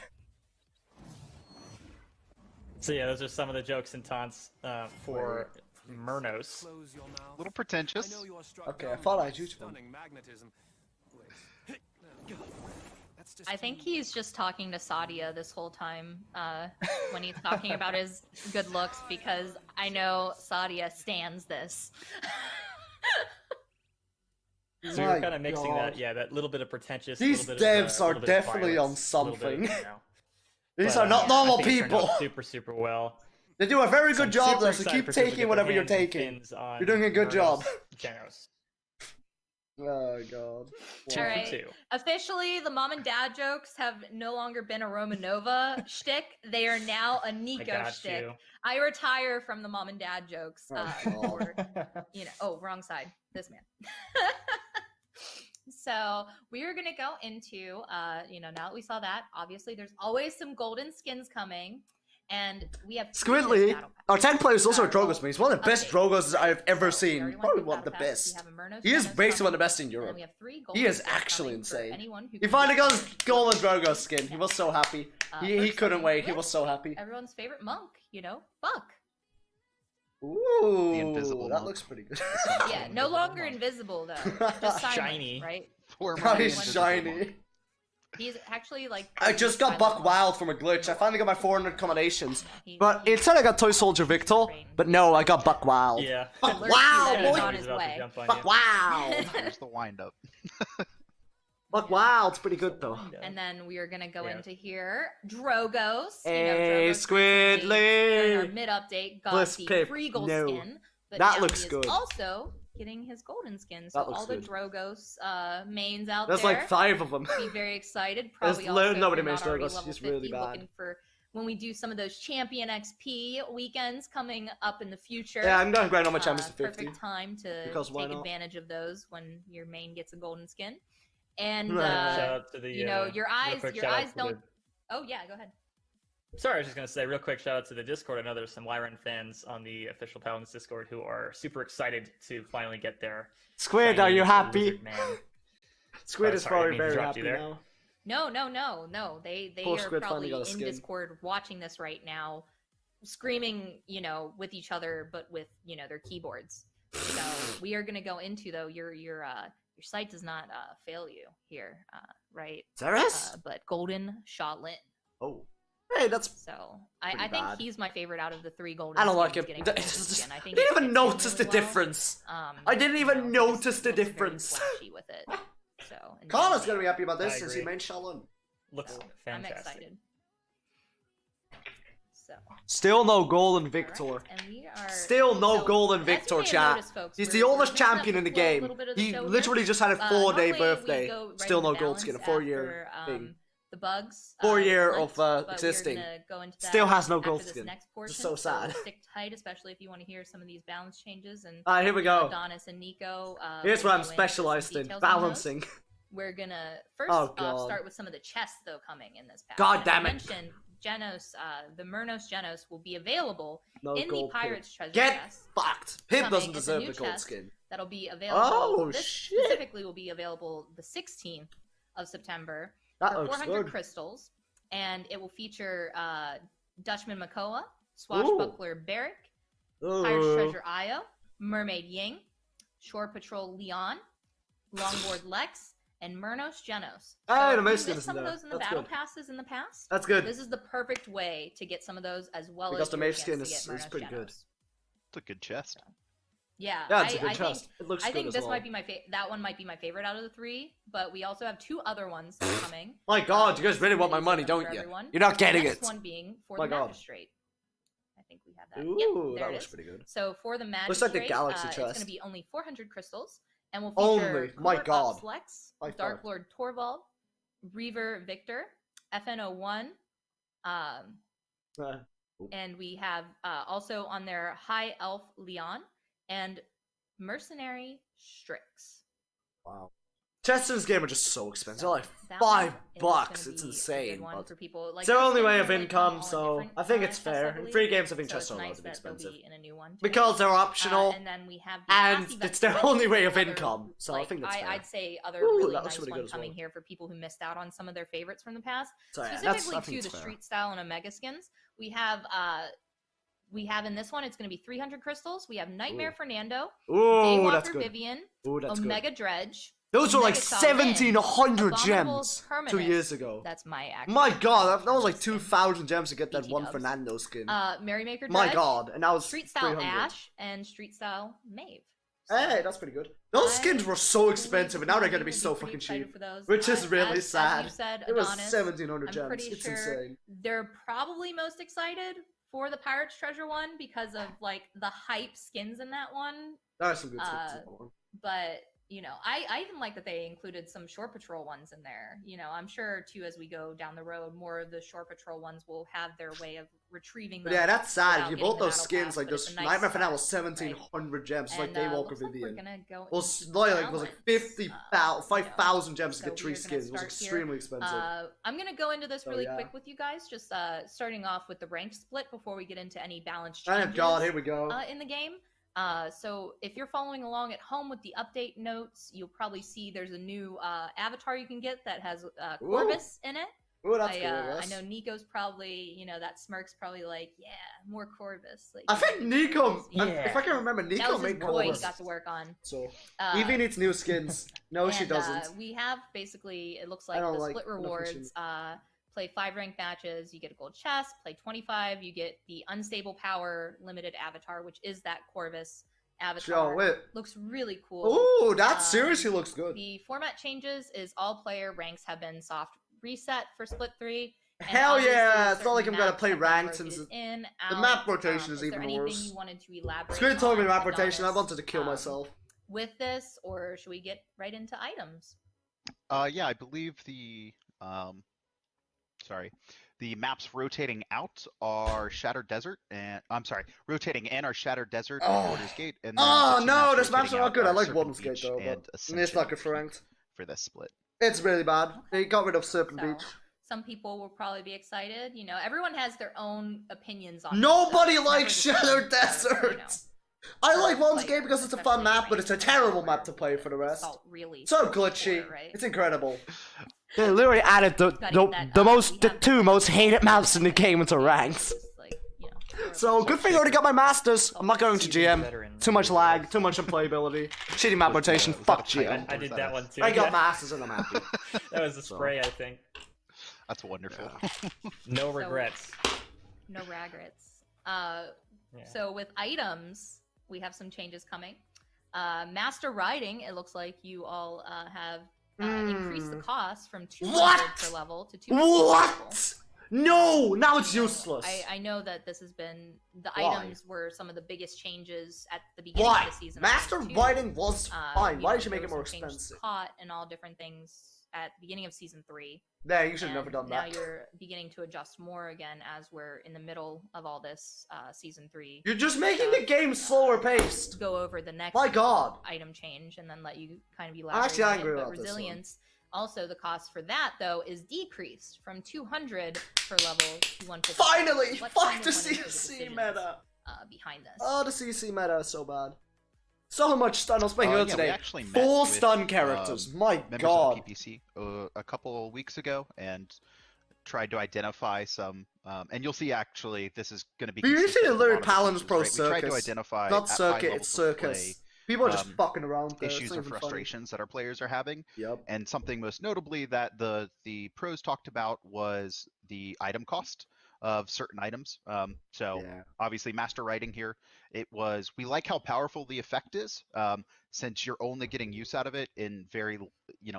So yeah, those are some of the jokes and taunts for Murnos. Close your mouth. A little I pretentious. know you are struck Okay, I dumb thought by I my used one. stunning magnetism. Wait. That's just I think he's just talking to Sadia this whole time when he's talking about his good looks, because I know Sadia stands this. So My you're kind of mixing God. that little bit of pretentious. These little bit of, devs a are little bit of definitely on violence, a little bit of, something. but, These are not I normal think it turned out people. super, super well. They do a very So I'm good job super though, so excited keep for people to taking get whatever their you're hands and taking. fins on You're doing a good Murnos job. Genos. Oh God. Two All for right. two. Officially, the mom and dad jokes have no longer been a Romanova shtick. They are now a I Nico got shtick. you. I retire from the mom and dad jokes. Oh, For, wrong side. This man. So we are gonna go into, now that we saw that, obviously there's always some golden skins coming, and we have three in this Squidly, battle pack. our 10 player is also a Uh, Drogos man. He's one of the best update. Drogos I've ever So we seen. already went Probably through one of the battle pass. We best. have a Murnos He is Genos basically one of the coming, best in and then Europe. we have three He golden is skins actually coming for insane. anyone who He can finally get got his them. golden Drogo skin. He was so happy. He First couldn't starting wait. He with was so happy. Everyone's favorite monk, Buck. Ooh, invisible that monk. looks pretty good. Yeah, no longer invisible though. Just silent, Shiny. right? Former Now he's invisible shiny. monk. He's actually like. I just got silent Buck monk. Wild from a glitch. I finally got my 400 combinations. He- But he- it said I got Toy Soldier Victor, but no, I got Buck Wild. Yeah. Buck Alert Wow, you that he's boy! on his way. Buck Wild! There's the wind up. Buck Wild's pretty good though. And then we are gonna go Yeah. into here. Drogos. Hey, Drogos recently, during our Squidly! mid update, got Bliss the Pip, Regal no. skin. But That now looks he is good. also getting his golden skin. So That looks all the good. Drogos mains out There's there. like 5 of them. Be very excited. There's Probably also, if nobody you're makes not already Drogos, level he's 50, really bad. looking for when we do some of those Champion XP weekends coming up in the future. Yeah, I'm gonna grind all my champions to 50. Perfect time to Because why take not? advantage of those when your main gets a golden skin. And Right. Shout out to the, your real eyes, quick your shout out eyes to the- don't. Oh yeah, go ahead. Sorry, I was just gonna say real quick shout out to the Discord. I know there's some Lyran fans on the official Paladins Discord who are super excited to finally get their Squid, are shiny you happy? lizard man. Squid is sorry, I probably didn't mean to very interrupt happy you there. now. No. They Poor are Squid probably finally got a in skin. Discord watching this right now, screaming, with each other, but with their keyboards. So we are gonna go into though your site does not fail you here, right? Zeris? But golden shotlet. Oh. Hey, that's. So Pretty I think bad. he's my favorite out of the 3 golden. I don't like skins it. getting I golden just- skin. I I think didn't it even fits in notice really the well. difference. Um, I didn't even he notice just the looks very difference. flashy with it. So in Carla's January. gonna be happy about this I since he agree. made Shalon. Looks So, fantastic. I'm excited. So. Still no golden All Victor. right, and we are Still no so, golden as you Victor, may have chat. noticed, folks, He's we're- the we're oldest mixing up champion in the flow a game. little bit of the He show literally here. just had a 4-day Normally we birthday. go right Still into no gold skin. A balance 4-year after, thing. The bugs. 4-year hunt, of but existing. We're gonna go into that Still has no after gold this skin. next portion, so sad. stick tight, especially if you want to hear some of these balance changes. And Alright, here we go. Adonis and Nico. Here's will what I'm go into some specialized in. details on those. Balancing. We're gonna first Oh, God. start with some of the chests though coming in this pack. God As damn I it. mentioned, Genos, the Murnos Genos will be available No in the gold Pirates pin. Treasure Get chest. fucked. Pip Coming, doesn't it's a deserve new the gold chest. skin. That'll be available. Oh, this shit. specifically will be available the 16th of September That for looks 400 good. crystals, and it will feature Dutchman Makoa, Swashbuckler Barrick, Pirates Ooh. Treasure Io, Mermaid Ying, Shore Patrol Leon, Longboard Lex, and Murnos Genos. Hey, So the if you Mace missed Skin's some in of there. those in the That's battle good. passes in the past. That's good. This is the perfect way to get some of those as well Because as the your Mage chance skin to is get Murnos pretty good. Genos. It's a good chest. Yeah, Yeah, it's a I good think chest. It looks I good think as this well. might be my that one might be my favorite out of the three, but we also have two other ones that are coming. My God, you guys really want my These are money, them don't for you? everyone. You're not getting the next it. one being for My the God. Magistrate. I think we have that. Ooh, Yep, there that it looks is. pretty good. So for the Magistrate, Looks like the Galaxy it's going chest. to be only 400 crystals, and will Only? feature My Court God. Ops Lex, By Dark far. Lord Torvald, Reaver Victor, FN01, Uh, and we have also on there High Elf Leon and Mercenary Strix. wow. Chests in this game are just so expensive. They're like That $5. one is gonna It's be a good insane. one But for people. Like, it's their those only skins way are, of like, income, all in so different, I think it's chests, fair. In believe. free games, I think So chests it's are allowed nice to be that they'll expensive. be in a new one too. Because they're optional, and then we have the and Cassie it's their Vest, only which way is of another, income, so I like, think that's fair. I'd say other Ooh, really that looks nice really good one as well. coming here for people who missed out on some of their favorites from the past. So yeah, Specifically I think to it's the fair. street style and Omega skins, we have in this one it's going to be 300 crystals. We have Nightmare Ooh. Fernando, Ooh, that's Daywalker good. Vivian, Ooh, that's Omega good. Dredge. Those were like Omega Shaolin, 1,700 Abominable gems 2 Terminus. years ago. That's my actual My God, that was like skin. 2,000 gems to get that BT one dubs. Fernando skin. Merrymaker Dredge, My God, and that was Street Style 300. Ash, and Street Style Maeve. Hey, that's pretty good. Those skins were so believe expensive, and now they're we gonna be will so pretty fucking excited cheap. for those. Which is really as sad. you said, It was Adonis, 1,700 I'm gems. pretty It's sure insane. they're probably most excited for the Pirates Treasure one because of like the hype skins in that one. There are some good skins in that one. But you know, I even like that they included some Shore Patrol ones in there. You know, I'm sure too as we go down the road, more of the Shore Patrol ones will have their way of retrieving them. But yeah, that's sad. without If you getting bought the those battle skins, pass, like but it's those a nice Nightmare Fernando was set, right? 1,700 gems, it's like And, Daywalker looks like we're Vivian. gonna go Well, into like, it was like balance, 5,000 gems to so get we 3 are gonna skins. It was start here. extremely expensive. I'm gonna go into this So, really yeah. quick with you guys, just starting off with the ranked split before we get into any balance Oh changes God, here we go. in the game. So if you're following along at home with the update notes, you'll probably see there's a new avatar you can get that has Corvus in it. Ooh, that's good, I yes. know Nico's probably, you know, that smirk's probably like, yeah, more Corvus. Like, I think Nico, Corvus. Yeah. if I can remember, That Nico was his made boy he Corvus. got to work on. So, Uh, Evie needs new skins. No, she and, doesn't. We have basically, it looks I like don't the like- split I don't rewards. Play 5 ranked matches, you get a gold chest. Play 25, you get the unstable power limited avatar, which is that Corvus avatar. Yo, wait. Looks really cool. Ooh, that Um, seriously looks good. The format changes is all player ranks have been soft reset for Split 3. and Hell obviously yeah, it's not certain like I'm gonna maps play have been ranked rotated since in, the out. map rotation is there even anything worse. you wanted to elaborate Screen told me on, map rotation, I Adonis, wanted to kill myself. with this, or should we get right into items? Yeah, I believe the the maps rotating out are Shattered Desert, and I'm sorry, rotating in are Shattered Desert and Oh. Borders Gate. And then Oh the two no, this rotating maps are not out good. I are like Serpent Warden's Gate Beach though, and but it's Ascension not good for ranked. for this split. It's really bad. They got rid of Serpent So, Beach. some people will probably be excited. You know, everyone has their own opinions on this Nobody stuff. likes It's never Shattered the same for, you know, Desert! I like Warden's players, Gate because it's a fun especially map, but it's a ranked terrible where map to play for the rest. Assault really So goes glitchy. for it, right? It's incredible. They literally added Gotta get that, we have- two most hated maps in the game into ranks. Just like, you know, So good thing I already got my masters. I'm not going to Seasoned GM. veteran. Too much lag, too much unplayability. Shitty map Was that- rotation. was that Fuck a typo? GM. I did that one too. I got yeah. masters and I'm happy. That was a So. spray, I think. That's wonderful. No regrets. no regrets. Yeah. So with items, we have some changes coming. Master Riding, it looks like you all have increase the cost from 200 What? per level to 200 per level. What? No! Now it's useless. I know that this has been the Why? items were some of the biggest changes at the beginning Why? of the season. Master Writing was fine. Why did you make it more expensive? expensive? Caught and all different things at the beginning of season 3. Nah, you should have and never done now that. you're beginning to adjust more again as we're in the middle of all this season 3. You're just making the game slower paced. Go over the next My God. item change and then let you kind of I'm elaborate actually on angry it. But about this one. resilience, also the cost for that though is decreased from 200 per level to 150. Finally! What Fuck kind the of went into CC decisions, meta. behind this. Oh, the CC meta is so bad. So much stun. I was playing Yeah, good we today. actually met 4 with, stun characters. My members God. of the PPC a couple weeks ago and tried to identify some, and you'll see actually this is going to be. But you need consistent to with a learn lot of the Paladins pieces, Pro right? We tried to Circus. identify Not at high circuit, levels it's of circus. play, People are just um, fucking around there. It's issues not and even funny. frustrations that our players are having. Yep. And something most notably that the pros talked about was the item cost of certain items. So Yeah. obviously master writing here, it was, we like how powerful the effect is, since you're only getting use out of it in very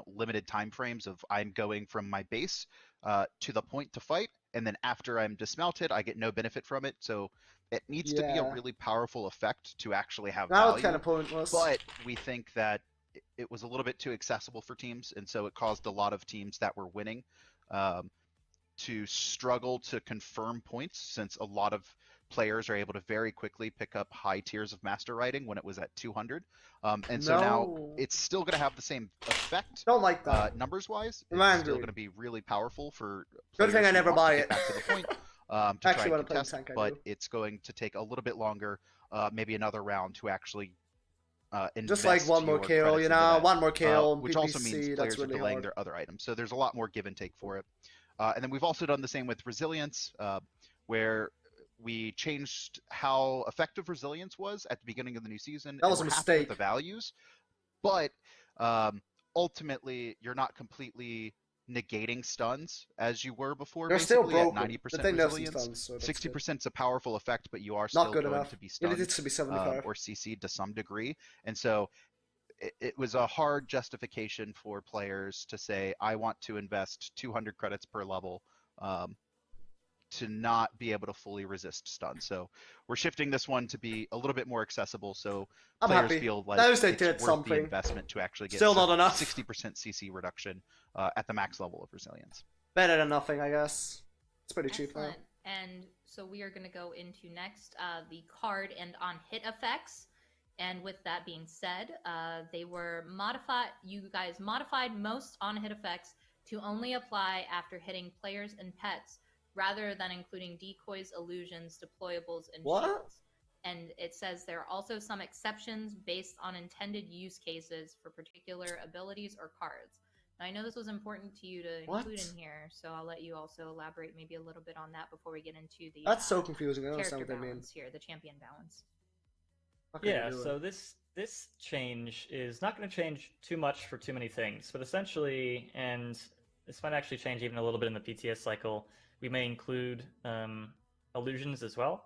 limited time frames of I'm going from my base to the point to fight, and then after I'm dismounted I get no benefit from it. So it needs to be a Yeah. really powerful effect to actually have That was value. kind of pointless. But we think that it was a little bit too accessible for teams, and so it caused a lot of teams that were winning to struggle to confirm points, since a lot of players are able to very quickly pick up high tiers of master writing when it was at 200. And so now No. it's still going to have the same effect Don't like that. numbers wise. I'm It's angry. still going to be really powerful for Good thing players I who never want to buy get it. back to the point to Actually, try when I and play contest, tank, I but do. it's going to take a little bit longer, maybe another round to actually Just like invest one more your kill, credits you into know, that, one more kill. which also PPC, means that's players are really delaying hard. their other items. So there's a lot more give and take for it. And then we've also done the same with resilience, where we changed how effective resilience was at the beginning of the new season. That and was a we're happy with mistake. the values, but ultimately you're not completely negating stuns as you were before. They're still basically broken. at 90% But they nerfed some resilience. stuns, so that's 60% is a powerful effect, but you are still not good going enough. to be It stunned needs to be 75. or CC'd to some degree. And so it was a hard justification for players to say, I want to invest 200 credits per level to not be able to fully resist stun. So we're shifting this one to be a little bit more accessible, so I'm players happy. feel like Those they it's did worth something. the investment to actually get Still not enough. 60% CC reduction at the max level of resilience. Better than nothing, I guess. It's pretty cheap now. Excellent. And so we are going to go into next the card and on hit effects. And with that being said, they were modified. You guys modified most on hit effects to only apply after hitting players and pets, rather than including decoys, illusions, deployables, and What? shields. And it says there are also some exceptions based on intended use cases for particular abilities or cards. Now, I know this was important to you to What? include in here, so I'll let you also elaborate maybe a little bit on that before we get into the That's so confusing. I don't understand character what they mean. balance here, the champion balance. How can you Yeah, do it? so this change is not going to change too much for too many things, but essentially, and this might actually change even a little bit in the PTS cycle, we may include illusions as well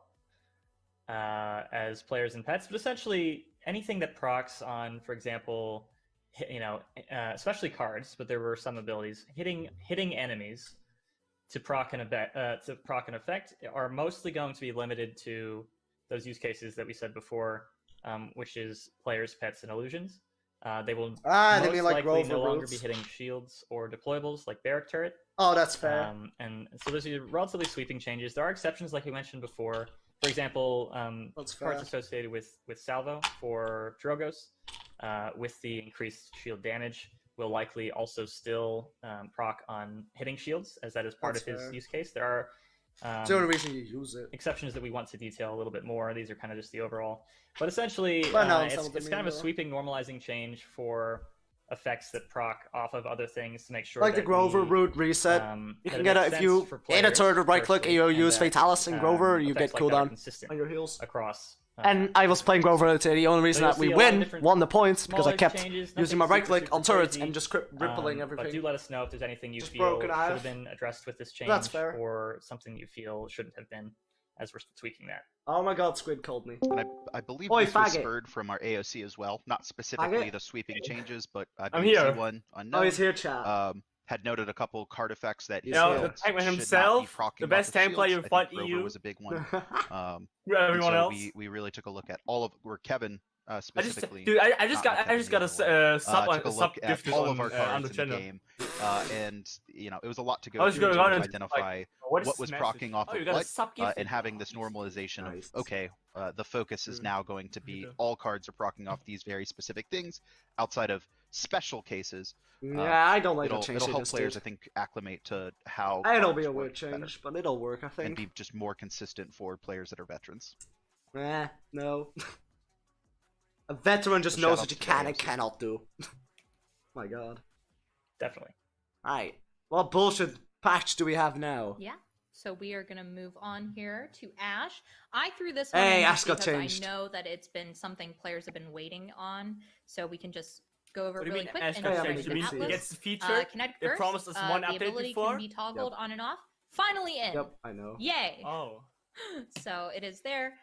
as players and pets, but essentially anything that procs on, for example, especially cards, but there were some abilities hitting enemies to proc an effect are mostly going to be limited to those use cases that we said before, which is players, pets, and illusions. They will they most mean like likely Rover no longer Roots. be hitting shields or deployables like barrack turret. Oh, that's fair. And so those are relatively sweeping changes. There are exceptions, like we mentioned before. For example, That's cards fair. associated with Salvo for Drogos, with the increased shield damage, will likely also still proc on hitting shields, as that is part That's of his fair. use case. There are It's the only reason you use it. exceptions that we want to detail a little bit more. These are kind of just the overall. But essentially, Well, no, it's some of them kind of a either. sweeping normalizing change for effects that proc off of other things to make sure Like the that Grover we, root reset. you You can get it if you hit a turret with right click and you use Fatalis and Grover, you get cooldown on your heals. across. And I was playing Grover today. The only reason you'll that we see a lot of win, different won the points, because I smaller kept changes, using nothing my right super, click on super turrets crazy. and just rippling But do everything. let us know if there's anything you Just feel broken should eye. have been addressed with this change, That's fair. or something you feel shouldn't have been. as we're tweaking that. Oh my god, Squid called me. And I believe Oi, this was faggot. spurred from our AOC as well. Not specifically Faggot? the sweeping changes, but I'm here. BC1 Oh, unknown he's here, chat. had noted a couple card effects that You his know, build the tankman should not be himself, proccing the off best of tank shields. player I think fought Rover EU. was a big one. Everyone and so else. we really took a look at all of where Kevin specifically. I just got a took a sub look at gifted all on, of our on cards the in the channel. game, and it was a lot to go I was through going to on and identify what is what this was message? proccing off Oh, you of got a what, sub gift. and having this normalization Nice. of okay, the focus is Mm. now going to be Okay. all cards are proccing off these very specific things outside of special cases. Yeah, I don't like It'll that change. it'll they help just players, did. I think, acclimate to how. It'll cards be a work weird better change, but it'll work, I and think. be just more consistent for players that are veterans. No. A veteran just So knows shout what out you to can the and AOC. cannot do. My god. Definitely. Alright. What bullshit patch do we have now? Yeah. So we are gonna move on here to Ash. I threw this one Hey, in Ash just got because changed. I know that it's been something players have been waiting on, so we can just go over What it do you really mean quick Ash and got got go changed? changed? over You the mean Atlas. it Atlas. gets featured? Kinetic They Burst, promised us one the update ability before? can be toggled on and off. Finally in. Yep, I know. Yay! Oh. So it is there.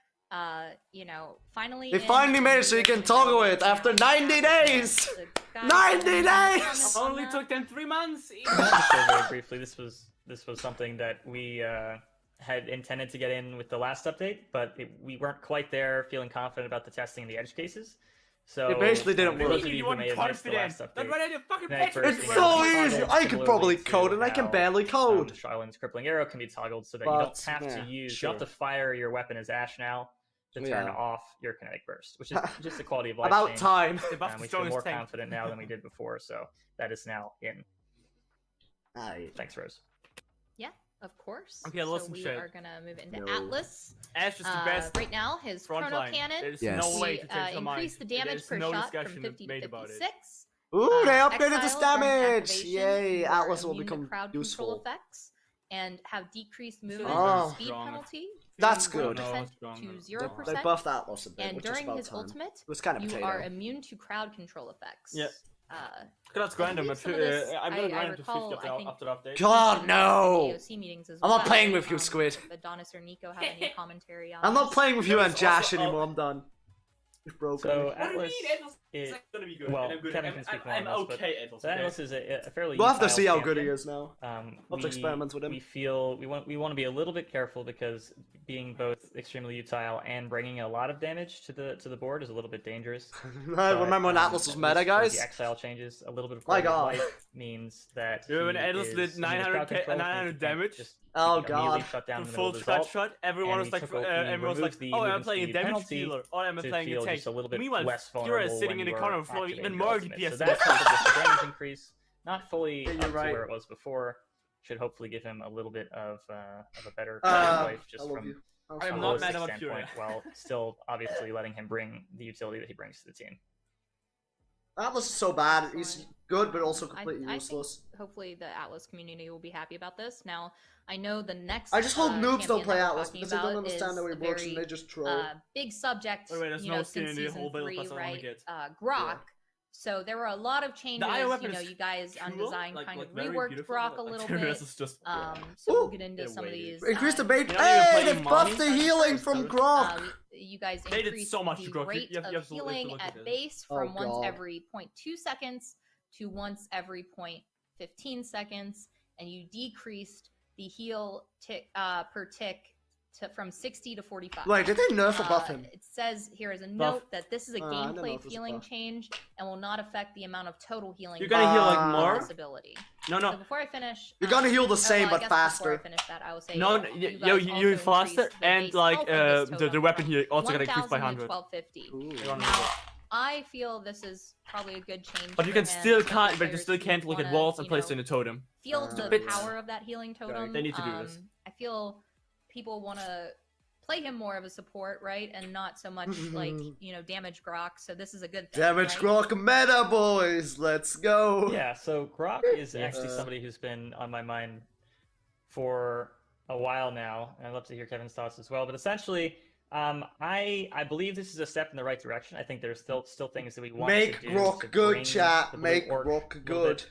Finally. They in, finally and made it so we you are can gonna toggle go it after now 90 days! the guide 90 and days! comments on Only that. took them 3 months. Just so very briefly, this was something that we had intended to get in with the last update, but we weren't quite there, feeling confident about the testing and the edge cases. So It basically didn't for work. those of you who may have missed the last Don't update, run out of fucking Kinetic pictures. Burst It's is so toggled easy! I could similarly probably to code and I can how, barely code! Charlin's crippling arrow can be toggled so that you But, don't have yeah, to use. sure. You don't have to fire your weapon as Ash now to turn Yeah. off your kinetic burst, which is just a quality of life About change. time. They buffed the We feel more strongest tank. confident now than we did before, so that is now in. Aye. Thanks, Rose. Of course. Okay, so listen, we shit. are gonna move into No. Atlas. Ash is the best Right now, his front chrono line. cannon. There's Yes. no way We to change your mind. increase the damage There's per no shot from discussion 50 to made about it. 56. Ooh, they upgraded the Exile during damage! activation, Yay, you are Atlas will immune to become crowd control useful. effects and have decreased movement Oh. and speed Strong. penalty. That's from good. 1% No, to strong. 0%. They buffed Atlas a bit, And which was during about his time. ultimate, It was kind of you potato. are immune to crowd control effects. Yeah. Uh, Let's grind them. believe some of this- I'm gonna I grind them to 50 recall, after, I think- after the update. God, no! AOC meetings as I'm not well. playing with you, Squid. If Adonis or Nico have any commentary on I'm not this. playing with you There and is Josh also- anymore, I'm done. You've broken So me. What do you Atlas, mean, Atlas? is, It's gonna be good. well, and I'm good. Kevin can speak more I'm on this, okay, Atlas. so okay? Atlas is a fairly. We'll have to useful see how good he champion. is now. Let's We- experiment with him. We feel we want to be a little bit careful because being both extremely utile and bringing a lot of damage to the board is a little bit dangerous. I remember when Atlas was at meta, least for guys. The exile changes a little bit of My quality of God. life means that. Yeah, when he Atlas is- did he 900 crowd control, 900 he can't damage. just Oh, immediately God. shut down The in the middle full of the scratch result. shot, everyone and was he like, took a- he everyone was like, removed the oh, I'm movement playing a speed damage penalty dealer, or I'm to playing a feel tank. just a little bit Meanwhile, less Fura vulnerable is sitting when in the you corner are for even activating more your ultimate. DPS. So that's helped with the damage increase. Not fully Yeah, up you're to right. where it was before. Should hopefully give him a little bit of a better life I just love from you. I a am not holistic mad about standpoint, Fura. while still obviously letting him bring the utility that he brings to the team. Atlas is so bad. He's good, but also I completely think useless. hopefully the Atlas community will be happy about this. Now, I know the next. I just hope noobs don't champion play that we're Atlas talking because they don't about understand how is he a works and very, they just troll. big subject, By the way, there's you no know, skin since in the season whole battle 3, pass I wanna right? get. Grok. So there were a lot of changes. IO weapon You know, is you guys on cool, design like- kind like of very reworked beautiful, Grok a but, like, little this bit. is just So we'll Ooh. get into Yeah, some of wait. these. Increase the uh, bait. You're not even Hey, playing they buffed money? the healing from Grok. You guys They did increased so much the to Grok. rate You have of to healing look at at it. base Oh, from once God. every 0.2 seconds to once every 0.15 seconds, and you decreased the heal tick per tick from 60 to 45. Wait, did they nerf or buff him? It says here as a Buff. note that this is a I don't know gameplay if it's a healing buff. change and will not affect the amount of total healing. You're gonna heal like Ah. more? this ability. No, So no. before I finish, You're gonna heal the same, I but guess Before I faster. finish that, I will say No, guys you also faster, increased the and base like health of this the totem weapon from here also got increased by 1,000 to 100. 1250. Ooh. You don't need Now, it. I feel this is probably a good change. But you for can him, still for can't, but you players still who can't look at wanna, walls and you place it know, in a totem. feel It's a the bit- power of that healing totem. They need to do this. I feel people want to play him more of a support, right, and not so much like damage Grok. So this is a good thing. Damage right? Grok meta, boys. Let's go. Yeah, so Grok is actually somebody who's been on my mind for a while now, and I'd love to hear Kevin's thoughts as well. But essentially, I believe this is a step in the right direction. I think there's still things that we want Make to do Grok to good, bring chat. the Blue Make Orc Grok a little good. bit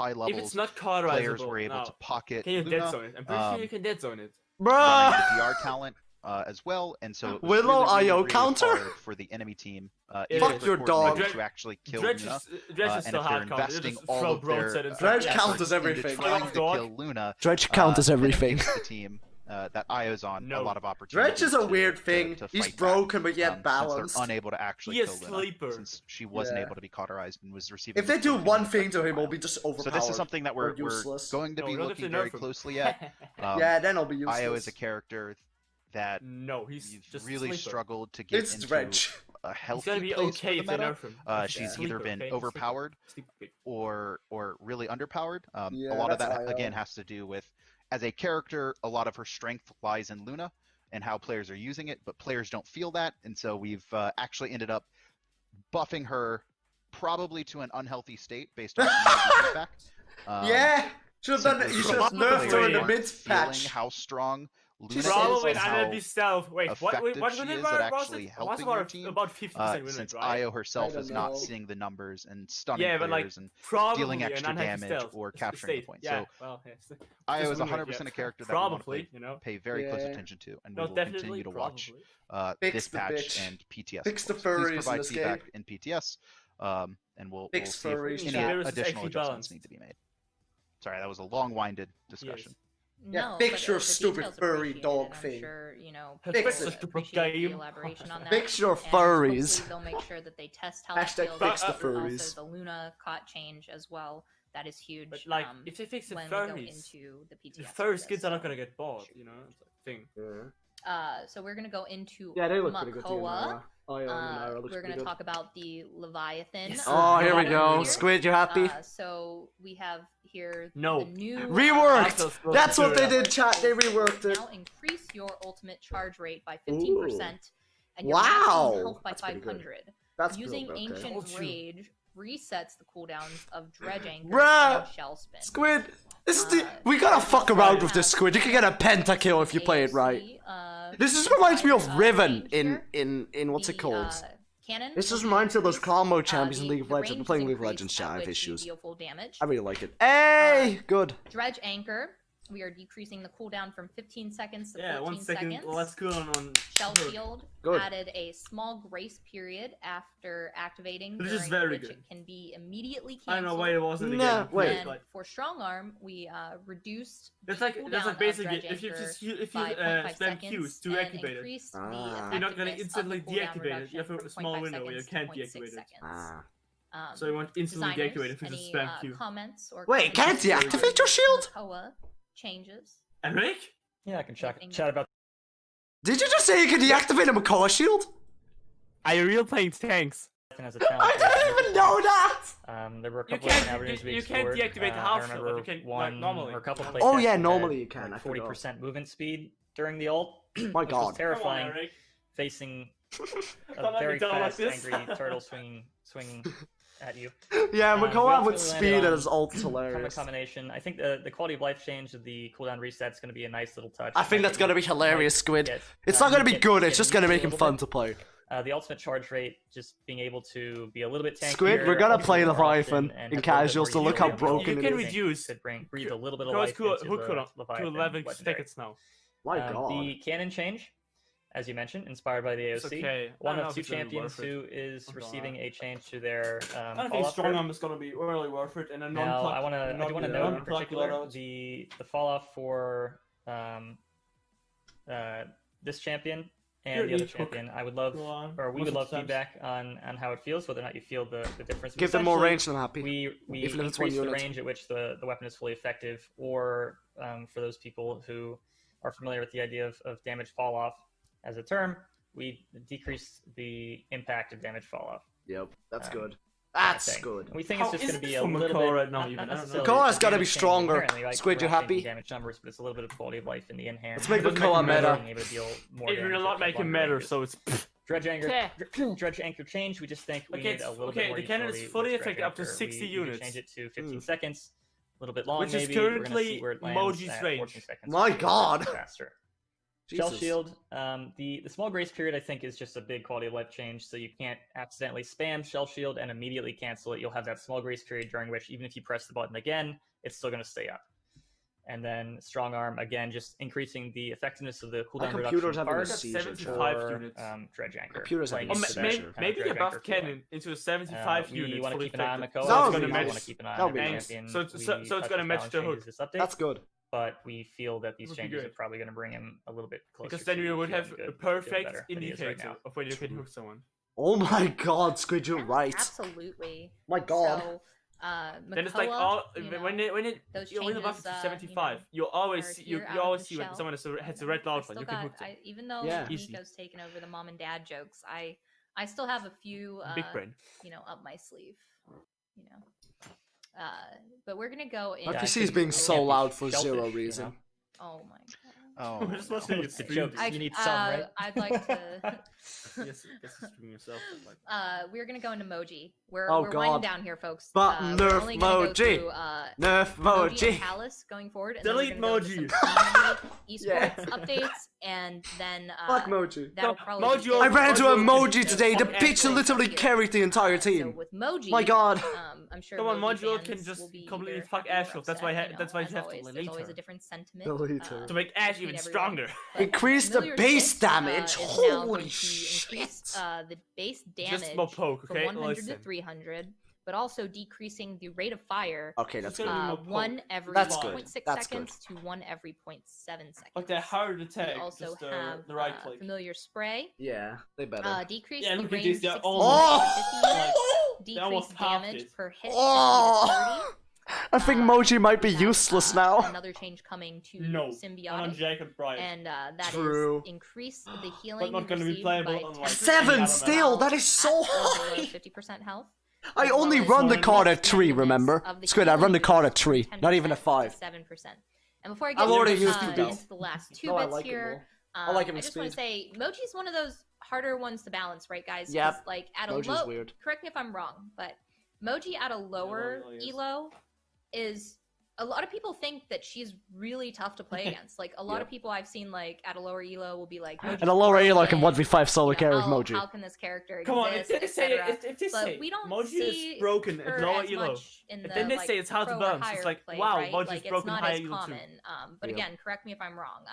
high If levels, it's not players cauterizable, were able no. to pocket Can you Luna, dead zone it? I'm pretty sure you can dead zone it. running Bruh! the DR talent. as well, and so it was Willow really, IO really counter? hard for the enemy team. Fuck if your they're dog. coordinated to actually kill Dredge Luna. is, Dredge is And still if they're hard counter. investing Just all throw of their broadside and Dredge stuff. counts as efforts into everything. trying to Dog. kill Luna, Dredge count as then it everything. gives the team that Io's on a No. lot of opportunities. Dredge is a to- weird to- thing. to He's fight back, broken but yet since balanced. they're unable to actually He kill is Luna, sleeper. since she wasn't Yeah. able to be cauterized and was receiving. If they this do token one in thing to him, final. he'll be just overpowered. So this is something that or we're useless. going to No, be not if looking they very nerf him. closely at. Yeah, then I'll be useless. Io is a character that No, he's you've just really sleeper. struggled to get It's into Dredge. a He's healthy gonna be place okay for if the they meta. nerf him. She's Sleeper, either been okay? overpowered Sleeper. or really underpowered. Yeah, A lot of that's that IO. again has to do with, as a character, a lot of her strength lies in Luna and how players are using it, but players don't feel that, and so we've actually ended up buffing her probably to an unhealthy state based on community feedback. Yeah! Should have done it. simply You should because have nerfed her in the players mid aren't feeling patch. how strong Luna She's is Probably and an how enemy stealth. Wait, what effective win she rate is was at it? actually Was helping about your team, about 50% win since rate, right? Io herself I is don't not know. seeing the numbers and stunning Yeah, but like players and probably dealing an extra unhealthy damage stealth or is capturing the state. point. Yeah, So well, yes. Io Just is win rate, 100% yeah. a character that we want to Probably, you know. pay very close Yeah. attention to, and we No, will definitely, continue to watch probably. Fix this the patch bitch. and PTS. Fix of the course. furries Please in provide this feedback game. in PTS, and we'll Fix see if furries, any chat. Virus is additional actually adjustments balanced. need to be made. Sorry, that was a long-winded discussion. Yeah, No, fix but your the stupid details furry appreciated, dog and I'm thing. Sure, you know, Fix people it. Stupid appreciate the game. elaboration on that. Fix your and furries. hopefully they'll make sure that they test how Hashtag that feels. fix the Also, furries. the Luna caught change as well. That is huge. But like, if they fix the when we go furries, into the the PTS. furry of skins this, are not so- gonna get bored, you know? It's a thing. So we're gonna go into Yeah, they look pretty good. Makoa. Io and Naira looks We're pretty gonna good. talk about the Leviathan. Yes. Oh, here we go. here. Squid, you happy? So we have here No. the new Reworked! That's what they did, chat. They reworked it. Now increase your ultimate charge rate by 15% and your Wow. maximum health by That's pretty good. 500. That's Using good, okay. Ancient Told you. Rage resets the cooldowns of Dredge Anchor Bruh. and Shell Spin. Squid, this is the. We gotta fuck around with this, Squid. You can get a pentakill if you play it right. This just reminds me of Riven in what's it called? Cannon. This just reminds me of those combo champions in the- League of the Legends. I'm range playing is League of increased Legends, chat. at I have which you issues. deal full damage. I really like it. Hey, good. Dredge Anchor. We are decreasing the cooldown from 15 seconds to Yeah, 14 1 second. seconds. Well, that's good on. Shell her. Shield Good. added a small grace period after activating, This is during very which good. it can be immediately I canceled. don't know why it wasn't Nah, again. wait. And Like, for Strong Arm, we reduced that's the like cooldown basically of Dredge if you Anchor just if you by 0.5 spam Qs seconds to and activate it, increased the Ah. you're not gonna effectiveness instantly of the cooldown deactivate it. You have reduction a from small 0.5 window where you seconds to can't 0.6 deactivate it. seconds. Ah. So you want instantly Designers, deactivate if you just any, spam Q. comments or Wait, can't comments deactivate your shield? on Makoa changes. Enric? Yeah, I can chat Anything- about. Did you just say you could deactivate a Makoa shield? Are you real playing tanks? As a I challenge. didn't even know that! There were a You couple can't- of avenues we you can't explored. deactivate the I house shield, remember you can, like, one normally. or a couple Oh, playtests yeah, had, normally you can, I like, forgot. 40% movement speed during the ult. My which was God. terrifying. Come on, Eric. Facing Don't a let me very down like fast, this. angry turtle swinging at you. Yeah, we Makoa with ultimately speed landed and on his ult's From a hilarious. combination, I think the quality of life change of the cooldown reset is going to be a nice little touch. I think that's gonna be hilarious, Squid. Get, It's not gonna be get- good, get it's just gonna used make to him a fun little to play. bit. The ultimate charge rate, just being able to be a little bit tankier. Squid, we're gonna also play more Leviathan often, and in have a little bit casuals more to look how utility. broken You it can is. reduce Could breathe a little bit of Goes life cool, into who the could to Leviathan 11 legendary. seconds now. My God. The cannon change, as you mentioned, inspired by the AOC. It's okay. I One don't know of if two it's gonna be champions worth it. who is I'm receiving gonna- a change to their I don't think fall-off strong curve. arm is gonna be really worth it, and a Now, non-pluck. I do want to note in particular loadout. the fall off for this champion and Your the other each hook. champion. I would love, Go on. or we Most would love of the times. feedback on how it feels, whether or not you feel the difference. Give them more Essentially, range than happy. We Even if it's one increase the unit. range at which the weapon is fully effective, or for those people who are familiar with the idea of damage fall off as a term, we decrease the impact of damage fall off. Yep, that's Um, good. kind of That's thing. good. We think How it's just is going to it be a for little Makoa bit. right now, not even? I don't know. necessarily Makoa's the gotta be damage change stronger. inherently, like, Squid, you we're upping happy? Damage numbers, but it's a little bit of quality of life in the in-hand. Let's make It doesn't Makoa make it meta. Being able to deal more It damage will not at make it longer matter, ranges. so it's. Dredge anchor, Yeah. dredge anchor change. We just think we Okay, need a little okay, bit more the cannon is utility fully with Dredge effective up to Anchor. 60 we could units. change it to 15 seconds, a little bit long Which is maybe. We're gonna currently see where it lands Moji's at range. 14 seconds. My God. Faster. Shell Jesus. shield. The small grace period I think is just a big quality of life change, so you can't accidentally spam shell shield and immediately cancel it. You'll have that small grace period during which even if you press the button again, it's still going to stay up. And then strong arm again, just increasing the effectiveness of the My cooldown computer's reduction having a cards seizure. 75 for units. Dredge Anchor. Computer's having playing a Or into that seizure. kind of maybe Dredge a buff Anchor cannon feeling. into a 75 We unit. want to fully keep an eye on the effective. co-op. That So would it's be gonna nice. match. Want to keep an eye That on would be the nice. champion. So it's We gonna touched match balance the hook. changes this update. That's good. But we feel that these Would be changes are good. probably going to bring him a little bit closer. Because then to you would feeling have good, a feeling perfect better than he is right indicator now. of when you can hook someone. Oh my god, Squid, you're Yeah, right. Absolutely. My god. So, Then it's like Makoa, all you know, when it those you only buff changes, to you 75. know, You always are see you here out you of always the see when shell. someone has a I red know, I large still one. You can got- hook them. even though Yeah. Easy. Nico's taken over the mom and dad jokes, I still have a few Big brain. up my sleeve. You know. But we're gonna go in. My Yeah, I PC is think being it so can't be loud for shellfish, zero you know? reason. Oh my god. Oh, We're just no. watching it It's a stream. joke. You need some, right? I'd like to. Yes, stream yourself. Like, We're gonna go into Moji. We're Oh, winding God. down here, folks. But we're nerf only gonna go Moji. through, Nerf Moji and Moji. Palace going forward. And Delete then we're gonna go into Moji. some esports Yeah. updates, and then Fuck Moji. that'll No, probably. Moji be will- I it. ran into Moji a will Moji can- today. The fuck bitch everyone. literally carried the entire So team. with Moji, My god. I'm sure. Come on, Moji fans can just will be completely either fuck happy or Asheville. That's why upset, that's why as you have to always, there's delete always her. a different sentiment. Delete her. To make Ash between even everyone. stronger. But Increase the Familiar's base Fist, damage. is now Holy going to shit. increase the base damage Just more poke, from okay? 100 Listen. to 300, but also decreasing the rate of fire Okay, that's It's gonna good. be more poke. 1 every That's good. 0.6 That's seconds to 1 every 0.7 seconds. Like that hard attack. We also just have the right click. familiar spray, Yeah, they better. decrease Yeah, the look at range this, they're 60 Oh! decrease almost halved damage it. per hit Oh! I think Moji might be we have, useless now. Another change coming to No, not on symbiotic, Jacob Bryant. and that is True. increase the healing not gonna be received playable by on, like, 7 Yeah, still, that is so at or below high. 50% health. I as only well run as the card at increased 3, defense remember? of the It's good, I run healing the card at boost 3, from not even a 10% to 5. 7%. And before I I'm get already into, used to that. into the last two No, I bits like it here, more. I like him I in just want to speed. say Moji's one of those harder ones to balance, right, guys? 'Cause, Yep. like at a Moji's low, weird. correct me if I'm wrong, but Moji at a lower Moji is. elo is. A lot of people think that she's really tough to play against. Like a lot Yep. of people I've seen, like at a lower elo, will be like, And a lower elo can broken. 1v5 solo carry with how, Moji. How can this character Come on, if exist, they say etc.? if they But say we don't Moji see is broken her at lower as elo, much in But the, then they like, say it's hard to pro or balance. It's higher like, play, wow, right? Moji's Like, broken it's not high as elo too. common. But Yep. again, correct me if I'm wrong.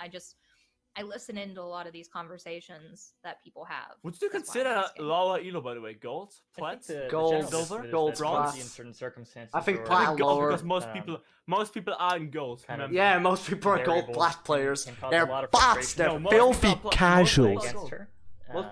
I listen into a lot of these conversations that people have. Would you That's why I'm consider asking. lower elo, by the way? Gold? I think Plat? Gold, general silver, estimate is gold, that bronze. in certain circumstances. I think or, plat I think gold lower. because um, most people are in gold. kind of- remember? Yeah, most people are gold variables plat can- players. can cause a They're lot of bots, frustration. they're No, most filthy people are play casuals. against her.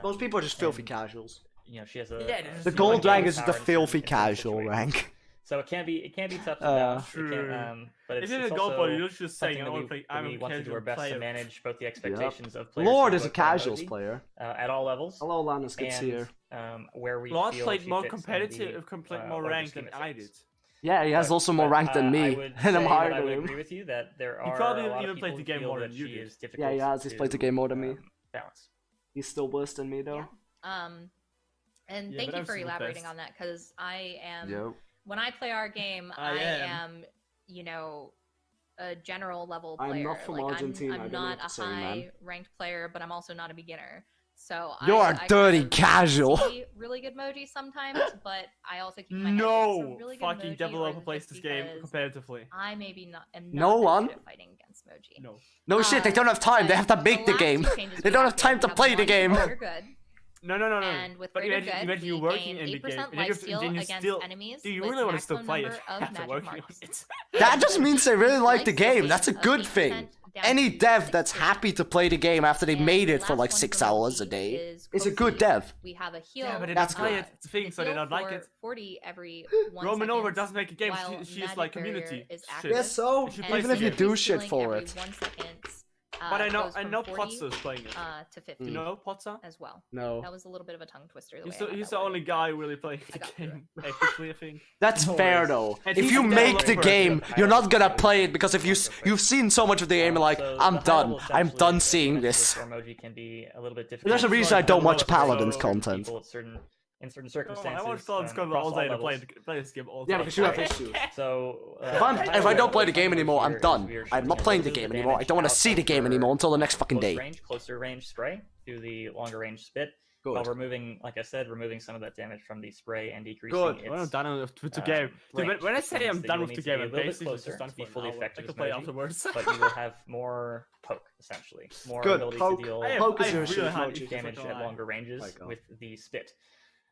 Most people are just filthy and- casuals. You know, she has a Yeah, there's The just gold no rank game is the power in certain- filthy in certain casual situations. rank. So it can be tough to Uh, balance. It True. can, but If it's, you're it's a gold also player, you're just something saying, I that want we, to play. that I'm we a want to do casual our best to player. manage both the expectations of players. Lord who is a look at casuals Moji, player. at all levels. Hello, Lannis, good to see you. And where we Lord feel played she more fits in competitive, the, played more larger ranked scheme than of I things. did. Yeah, he has also more rank than I me, would and I'm say higher that I than would him. agree with you that there are probably a lot even of played people the game who feel more that than you she did. is difficult. Yeah, he has. He's played the game more than me. Balance. He's still worse than me, though. Yeah. And Yeah, thank but you I'm for still the elaborating best. on that because I am. Yo. When I play our game, I I am. am, you know, a general level I'm player. not from like, Argentina, I I'm don't know not what to a say, man. high ranked player, but I'm also not a beginner. So You're I a kind dirty of casual. see really good Moji sometimes, but I also keep my head down. No So really good fucking Moji, developer or plays just this game because competitively. I maybe not am No not that one? good at fighting against Moji. No. No shit, they don't have time. They have to make the last game. two changes They we don't have have time here, to we have play the one, game. Greater Good, No. and with But Greater imagine Good, you we working gain in the game. 8% and then lifesteal you against still, enemies do you with really want to still maximum play it number of after magic working on marks. it? That just means they really like the Lifesteal game. gain That's a of good 8% thing. down Any to dev that's 6%. happy to play the game after they And made it the for last like one 6 for hours a Moji day is a Kofi. good dev. We have a heal. Yeah, but they That's don't play good. it. It's the thing, so they heal don't like for it. 40 every 1 Roman second, Over doesn't make a game. while She's Magic like Barrier community. is shit. active. Yes, so She And plays even if you the do increased shit healing for every it. 1 second, But I goes know from 40, Potter's playing it. to 50 You know Potzer? as well. No. That was a little bit of a tongue twister. He's way I had he's that the only worded. guy really playing I the got through game epically, I think. That's No fair worries. though. And If he's you a make the developer. game, you're not gonna play it because if you've seen so much of the game and like, So I'm the high done. level I'm essentially, done as seeing mentioned this. before, Emoji can be a little bit difficult. There's a reason I don't watch Paladins content. People at certain in certain Come on, circumstances. I watched Paladins across all day to levels. play this game all Yeah, day. because you have issues. So If I don't play the game anymore, I'm done. We're I'm not shooting playing a the little game bit of anymore. I don't want to damage see the outside game for, anymore until the next fucking day. Closer range spray to the longer range spit. While Good. removing, like I said, removing some of that damage from the spray and decreasing Good. its When I'm done with the game, dude, range, when I which say means I'm that done you will with need the to game, be a I'm little bit basically closer just done to be for fully an hour. effective I as can play Moji, afterwards. but you will have more poke, essentially. More Good, ability poke. to deal Poke is I your have shit, really hard Moji. issues, damage not gonna at lie. longer ranges My God. with the spit.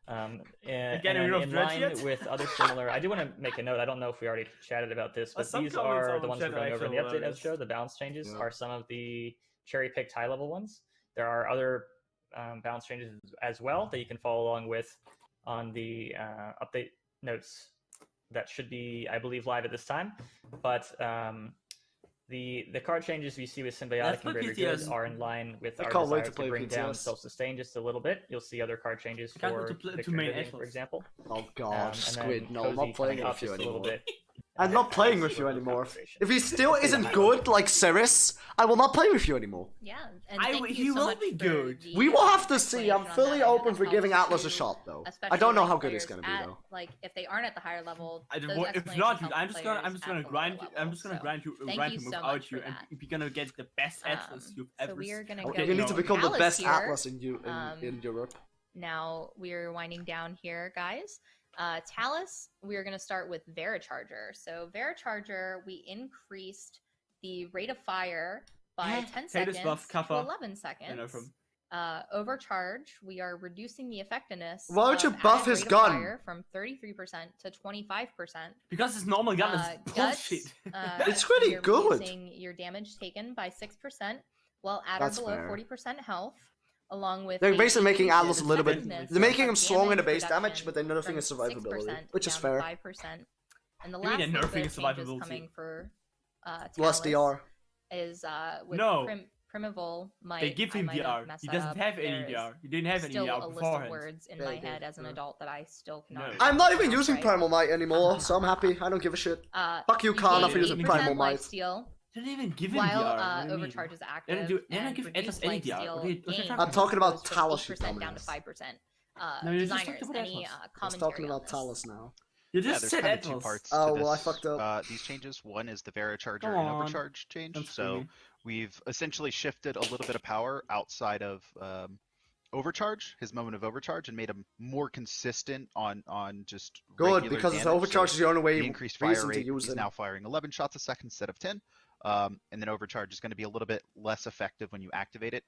Again, And you're then not in dredge line yet? with other similar, I do want to make a note. I don't know if we already chatted about this, but Some these comments are on the ones chat we're going are over in the actually update as hilarious. show. The balance changes Yeah. are some of the cherry-picked high-level ones. There are other balance changes as well that you can follow along with on the update notes that should be, I believe, live at this time. But the card changes we see with Symbiotic Let's and play Greater Good PTS. are in line with I our can't wait desire to play bring down PTS. self-sustain just a little bit. You'll see other card changes I can't wait for to Victor main Vivian, Atlas. for example. Oh god, And Squid, then no, I'm Cozy not playing coming up with you just a little anymore. bit. I'm not playing with you anymore. If he still isn't good like Cirrus, I will not play with you anymore. Yeah, and I thank w- you he so will much be for good. the, We will have to see. I'm explanation on fully that. I know open that for giving helps Atlas a to, shot though. I especially, don't know like, how good it's players gonna be at, though. Like if they aren't at the higher level, I those don't, if explanations not, help I'm just players gonna at the grind. lower I'm just gonna level. grind thank you you so much without for you, and that. you're gonna get the best Atlas you've ever. So we are gonna Oh, go. you need to become the Alice best here. Atlas in Europe. Now we're winding down here, guys. Talus, we're going to start with Veracharger. So Veracharger, we increased the rate of fire by 10 seconds buff, to Kappa. 11 seconds. I know from- Overcharge, we are reducing the effectiveness. Why don't you of buff added his rate of gun? fire from 33% to 25%. Because it's normal gun is Guts, bullshit. It's pretty you're good. reducing your damage taken by 6%, while at or That's below fair. 40% health. Along with They're a basically making decrease Atlas in a little bit. effectiveness They're making of him strong in the base reduction damage, but they're nerfing from his survivability, 6% which is down fair. to 5%. And the Maybe last they're little nerfing bit his of changes survivability. coming for Less Talus DR. is with No. Primeval might. They give I him might have DR. messed He that doesn't up. have any There is DR. He didn't have any still DR a list of beforehand. words in Yeah, my he head did. as an adult that I still cannot. No. I'm not even pronounce using right. Primal Might anymore, so I'm happy. I don't give a shit. Fuck you, you Khan, gain for using 8% Primal Might. lifesteal They didn't even give him while DR. What do you mean? overcharge is They active. don't do- they don't and give reduced Atlas any DR. lifesteal What are you gain talking I'm talking about goes from Talus, you 8% down to dumbass. 5%. No, you're just Designers, talking about any Atlas. I was commentary talking on about this? Talus now. You Yeah, just there's said kind of two Atlas. parts Oh, to well, I this, fucked up. these changes. One is the Veracharger Come and on. Overcharge change. Don't screw So me. we've essentially shifted a little bit of power outside of Overcharge, his moment of Overcharge, and made him more consistent on just Good, regular because his damage. overcharge is the only The way increased fire reason to rate, use he's him. now firing 11 shots a second instead of 10. And then Overcharge is going to be a little bit less effective when you activate it.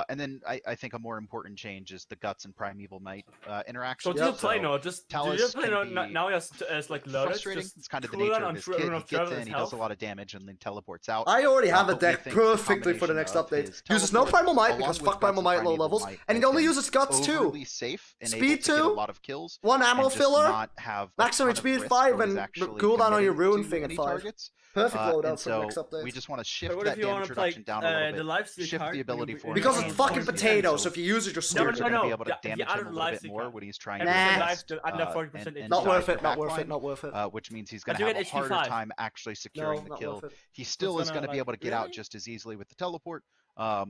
And then I think a more important change is the Guts and Primeval Might interaction. So do you play now? Just do you Talus play can now? be Now you're as like loaded. frustrating. Just It's kind of the cool nature down of his on kit. run He off gets Travis in, he does health. a lot of damage, and then teleports out. I already have a but we deck think the perfectly for the next combination update. of his Uses no teleport, Primal Might along because with fuck Primal Guts Might and low Primeval levels, Might, and he make only him uses Guts too. overly safe and Speed able to get a 2, lot of kills. One ammo and just filler, not have a maximum ton of HP at risk 5, when he's and actually cooldown on your committed rune to thing at any 5. targets. Perfect loadout And for the next so update. we just want to So shift what if that you want damage to play reduction down a little the bit. live steal Shift card? the ability for him Because to it's gain fucking 40%, potatoes, so so if you use it, you're No, stupid. no, We're going no. to be able to The damage other him a little live bit steal more card. when he's trying Every to Nah. single get live past, steal under 40% and HP. Not dive worth for it, not worth backline, it, not worth it. which means he's going But to you have a get harder HP5. time actually securing the not kill. worth it. He still It's is gonna, going to be able to get out really? just as easily with the teleport, but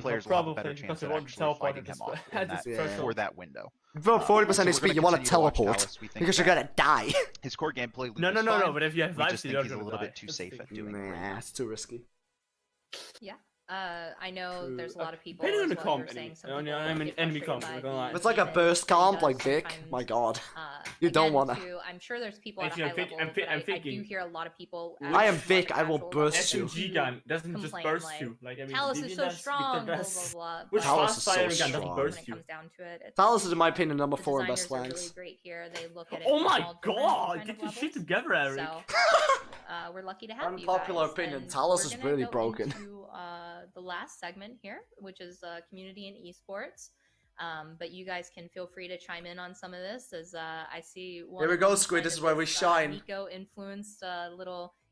players will have a better chance at actually fighting him off in that, Yeah. for that window. For 40% So we're HP, gonna you want to continue watch teleport. Talus. We think Because you're that gonna die. his core gameplay loop No, is no, fine. but if you have We live just steal, think you're he's a gonna little die. bit too That's safe the at thing. doing it right Nah, now. it's too risky. I know there's a lot of people. Depending on as the well, comp, you're saying some enemy. people I'm an get enemy frustrated comp, by I'm gonna lie. If it's like a the burst damage comp it like does Vic, sometimes. my god. Uh, You don't again, wanna. too, I'm sure there's people at a Actually, high I'm think- level, I'm thi- but I'm I thinking- do hear a lot of people. I am at Vic, the I will casual burst level you. SMG gun doesn't just complain, burst like, you. Like, I mean, Talus is Vivian so does, strong, Victor blah does. blah blah. Which but Talus fast is so fire gun strong. doesn't when burst it you? comes down to it, it's, Talus is, in my opinion, number the 4 in best designers are really flanks. great here. They look at it. Oh from my all different god! kind Get of your shit levels. together, Eric. So, we're lucky to have you Unpopular guys. opinion, and Talus we're is gonna really go broken. Into, the last segment here, which is community and esports. But you guys can feel free to chime in on some of this, as I see one. Here we of go, them Squid, kind this of is where we shine. Nico influenced little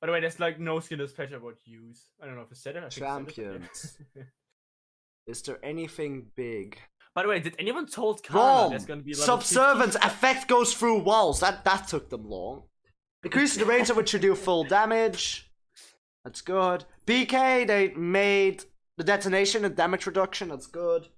By the way, there's like no skin in this patch I would use. I don't know if I said it. I think I said it, but yeah. Champions. Is there anything big? By the way, did anyone told Kana Wrong! there's gonna be level Subservience 50? effect goes through walls. That took them long. Increases the range at which you do full damage. That's good. BK, they made the detonation and damage reduction. That's good.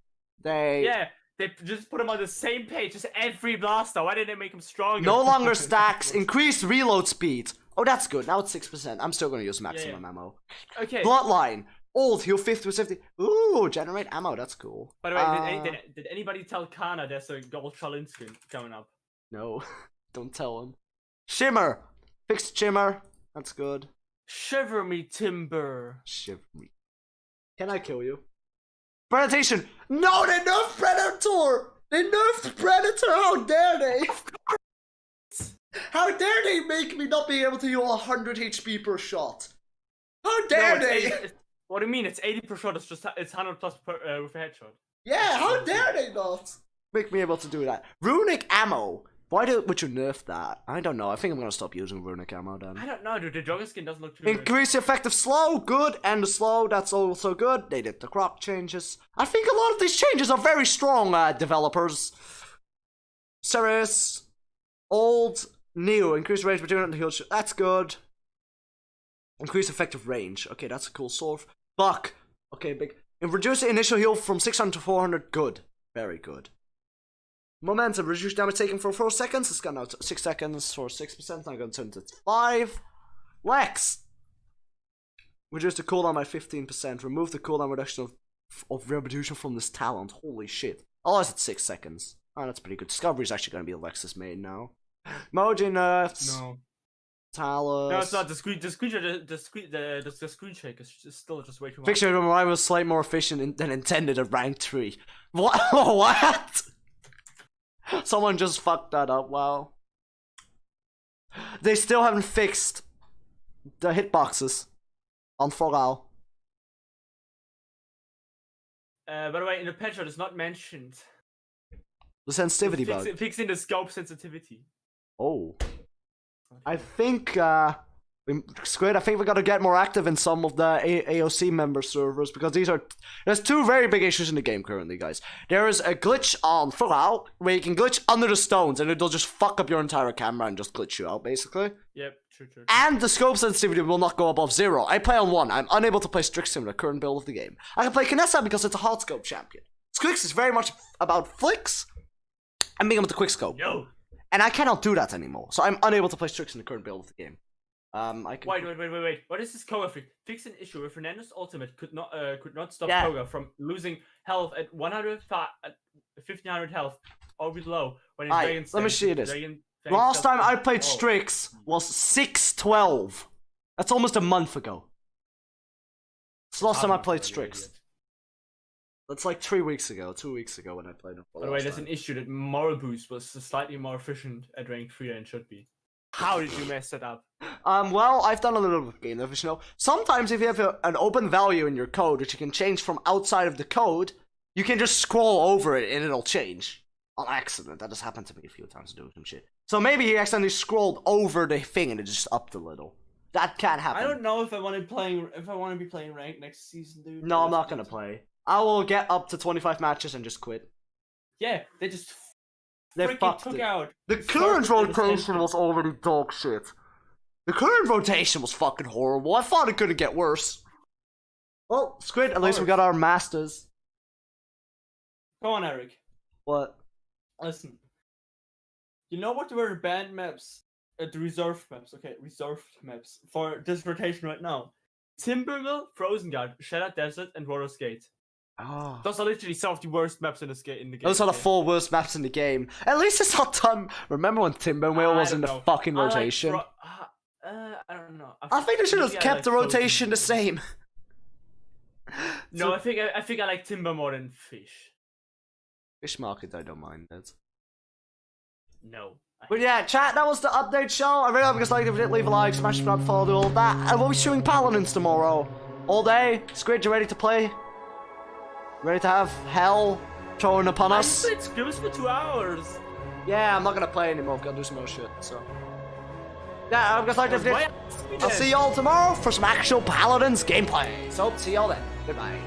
Yeah, they just put them on the same page as every blaster. Why didn't they make them stronger? No longer stacks. Increased reload speed. Oh, that's good. Now it's 6%. I'm still gonna use maximum ammo. Okay. Bloodline. Old, heal 50 with 50. Ooh, generate ammo. That's cool. By the way, did anybody tell Kana there's a gold Shaolin skin coming up? No, don't tell him. Shimmer. Fixed shimmer. That's good. Shiver me timber. Shiver me. Can I kill you? Predatation. No, they nerfed Predator. They nerfed Predator. How dare they? How dare they make me not be able to heal 100 HP per shot? How dare they? What do you mean? It's 80 per shot. It's 100 plus per, with a headshot. Yeah, how dare they not make me able to do that? Runic ammo. Why would you nerf that? I don't know. I think I'm gonna stop using runic ammo then. I don't know, dude. The jogger skin doesn't look too good. Increase the effective slow. Good. And the slow. That's also good. They did the croc changes. I think a lot of these changes are very strong, developers. Ceres. Old. New. Increase range between and heal. That's good. Increase effective range. Okay, that's a cool solve. Buck. Okay, big. And reduce the initial heal from 600 to 400. Good. Very good. Momentum. Reduce damage taken for 4 seconds. It's gone out 6 seconds for 6%. I'm going to turn it to 5. Lex. Reduce the cooldown by 15%. Remove the cooldown reduction of retribution from this talent. Holy shit. Oh, it's at 6 seconds. Oh, that's pretty good. Discovery is actually going to be Lex's main now. Moji nerfs. No. Talus. No, it's not. The screen shake is still just way too much. Fixture of arrival is slightly more efficient than intended at rank 3. What? What? Someone just fucked that up. Wow. They still haven't fixed the hitboxes on Foral. By the way, in the patch it's not mentioned. The sensitivity bug. Fixing the scope sensitivity. Oh. I think, Squid, I think we gotta get more active in some of the AOC member servers, because there's 2 very big issues in the game currently, guys. There is a glitch on Foral, where you can glitch under the stones, and it'll just fuck up your entire camera and just glitch you out, basically. Yep, true. And the scope sensitivity will not go above 0. I play on 1. I'm unable to play Strixim, the current build of the game. I can play Kinessa because it's a hard scope champion. Squix is very much about flicks and being able to quick scope. No. And I cannot do that anymore, so I'm unable to play Strix in the current build of the game. I can... Wait. What is this Koga fix? Fix an issue where Fernando's ultimate could not stop Yeah. Koga from losing health at 1500 health or below when his Aye, dragon let me stage- see this. dragon Last time I played Oh. Strix was 6/12. That's almost a month ago. It's the last time I played Strix. That's like 3 weeks ago, 2 weeks ago when I played it. By the way, there's an issue that Moral Boost was slightly more efficient at rank 3 than it should be. How did you mess that up? Well, I've done a little bit of game dev, you know. Sometimes if you have an open value in your code, which you can change from outside of the code, you can just scroll over it and it'll change. On accident. That just happened to me a few times doing some shit. So maybe he accidentally scrolled over the thing and it just upped a little. That can happen. I don't know if I want to be playing rank next season, dude. No, I'm not gonna play. I will get up to 25 matches and just quit. Yeah, they just They freaking fucked took it. out. The current Start- rotation was already dog shit. The current rotation was fucking horrible. I thought it couldn't get worse. Well, Squid, at least we got our masters. Come on, Eric. What? Listen. You know what were the banned maps? The reserved maps. Okay, reserved maps for this rotation right now. Timbermill, Frozen Guard, Shattered Desert, and Roller Skate. Oh. Those are literally some of the worst maps in the game. Those are the okay? 4 worst maps in the game. At least it's not done. Remember when Timbermill was in the fucking rotation? I don't know. I think they should have maybe I kept like the Frozen rotation the same. No, I think I like Timber more than Fish. Fish market, I don't mind that. No. But yeah, chat, that was the update show. I really hope you guys liked it. If you did, leave a like, smash subscribe, follow, do all that. And we'll be shooting Paladins tomorrow. All day. Squid, you ready to play? Ready to have hell thrown upon us? I played Scrims for 2 hours. Yeah, I'm not gonna play anymore. Gotta do some more shit, so. Yeah, I hope you guys liked it. If you did, I'll see y'all tomorrow for some actual Paladins gameplay. So, see y'all then. Goodbye.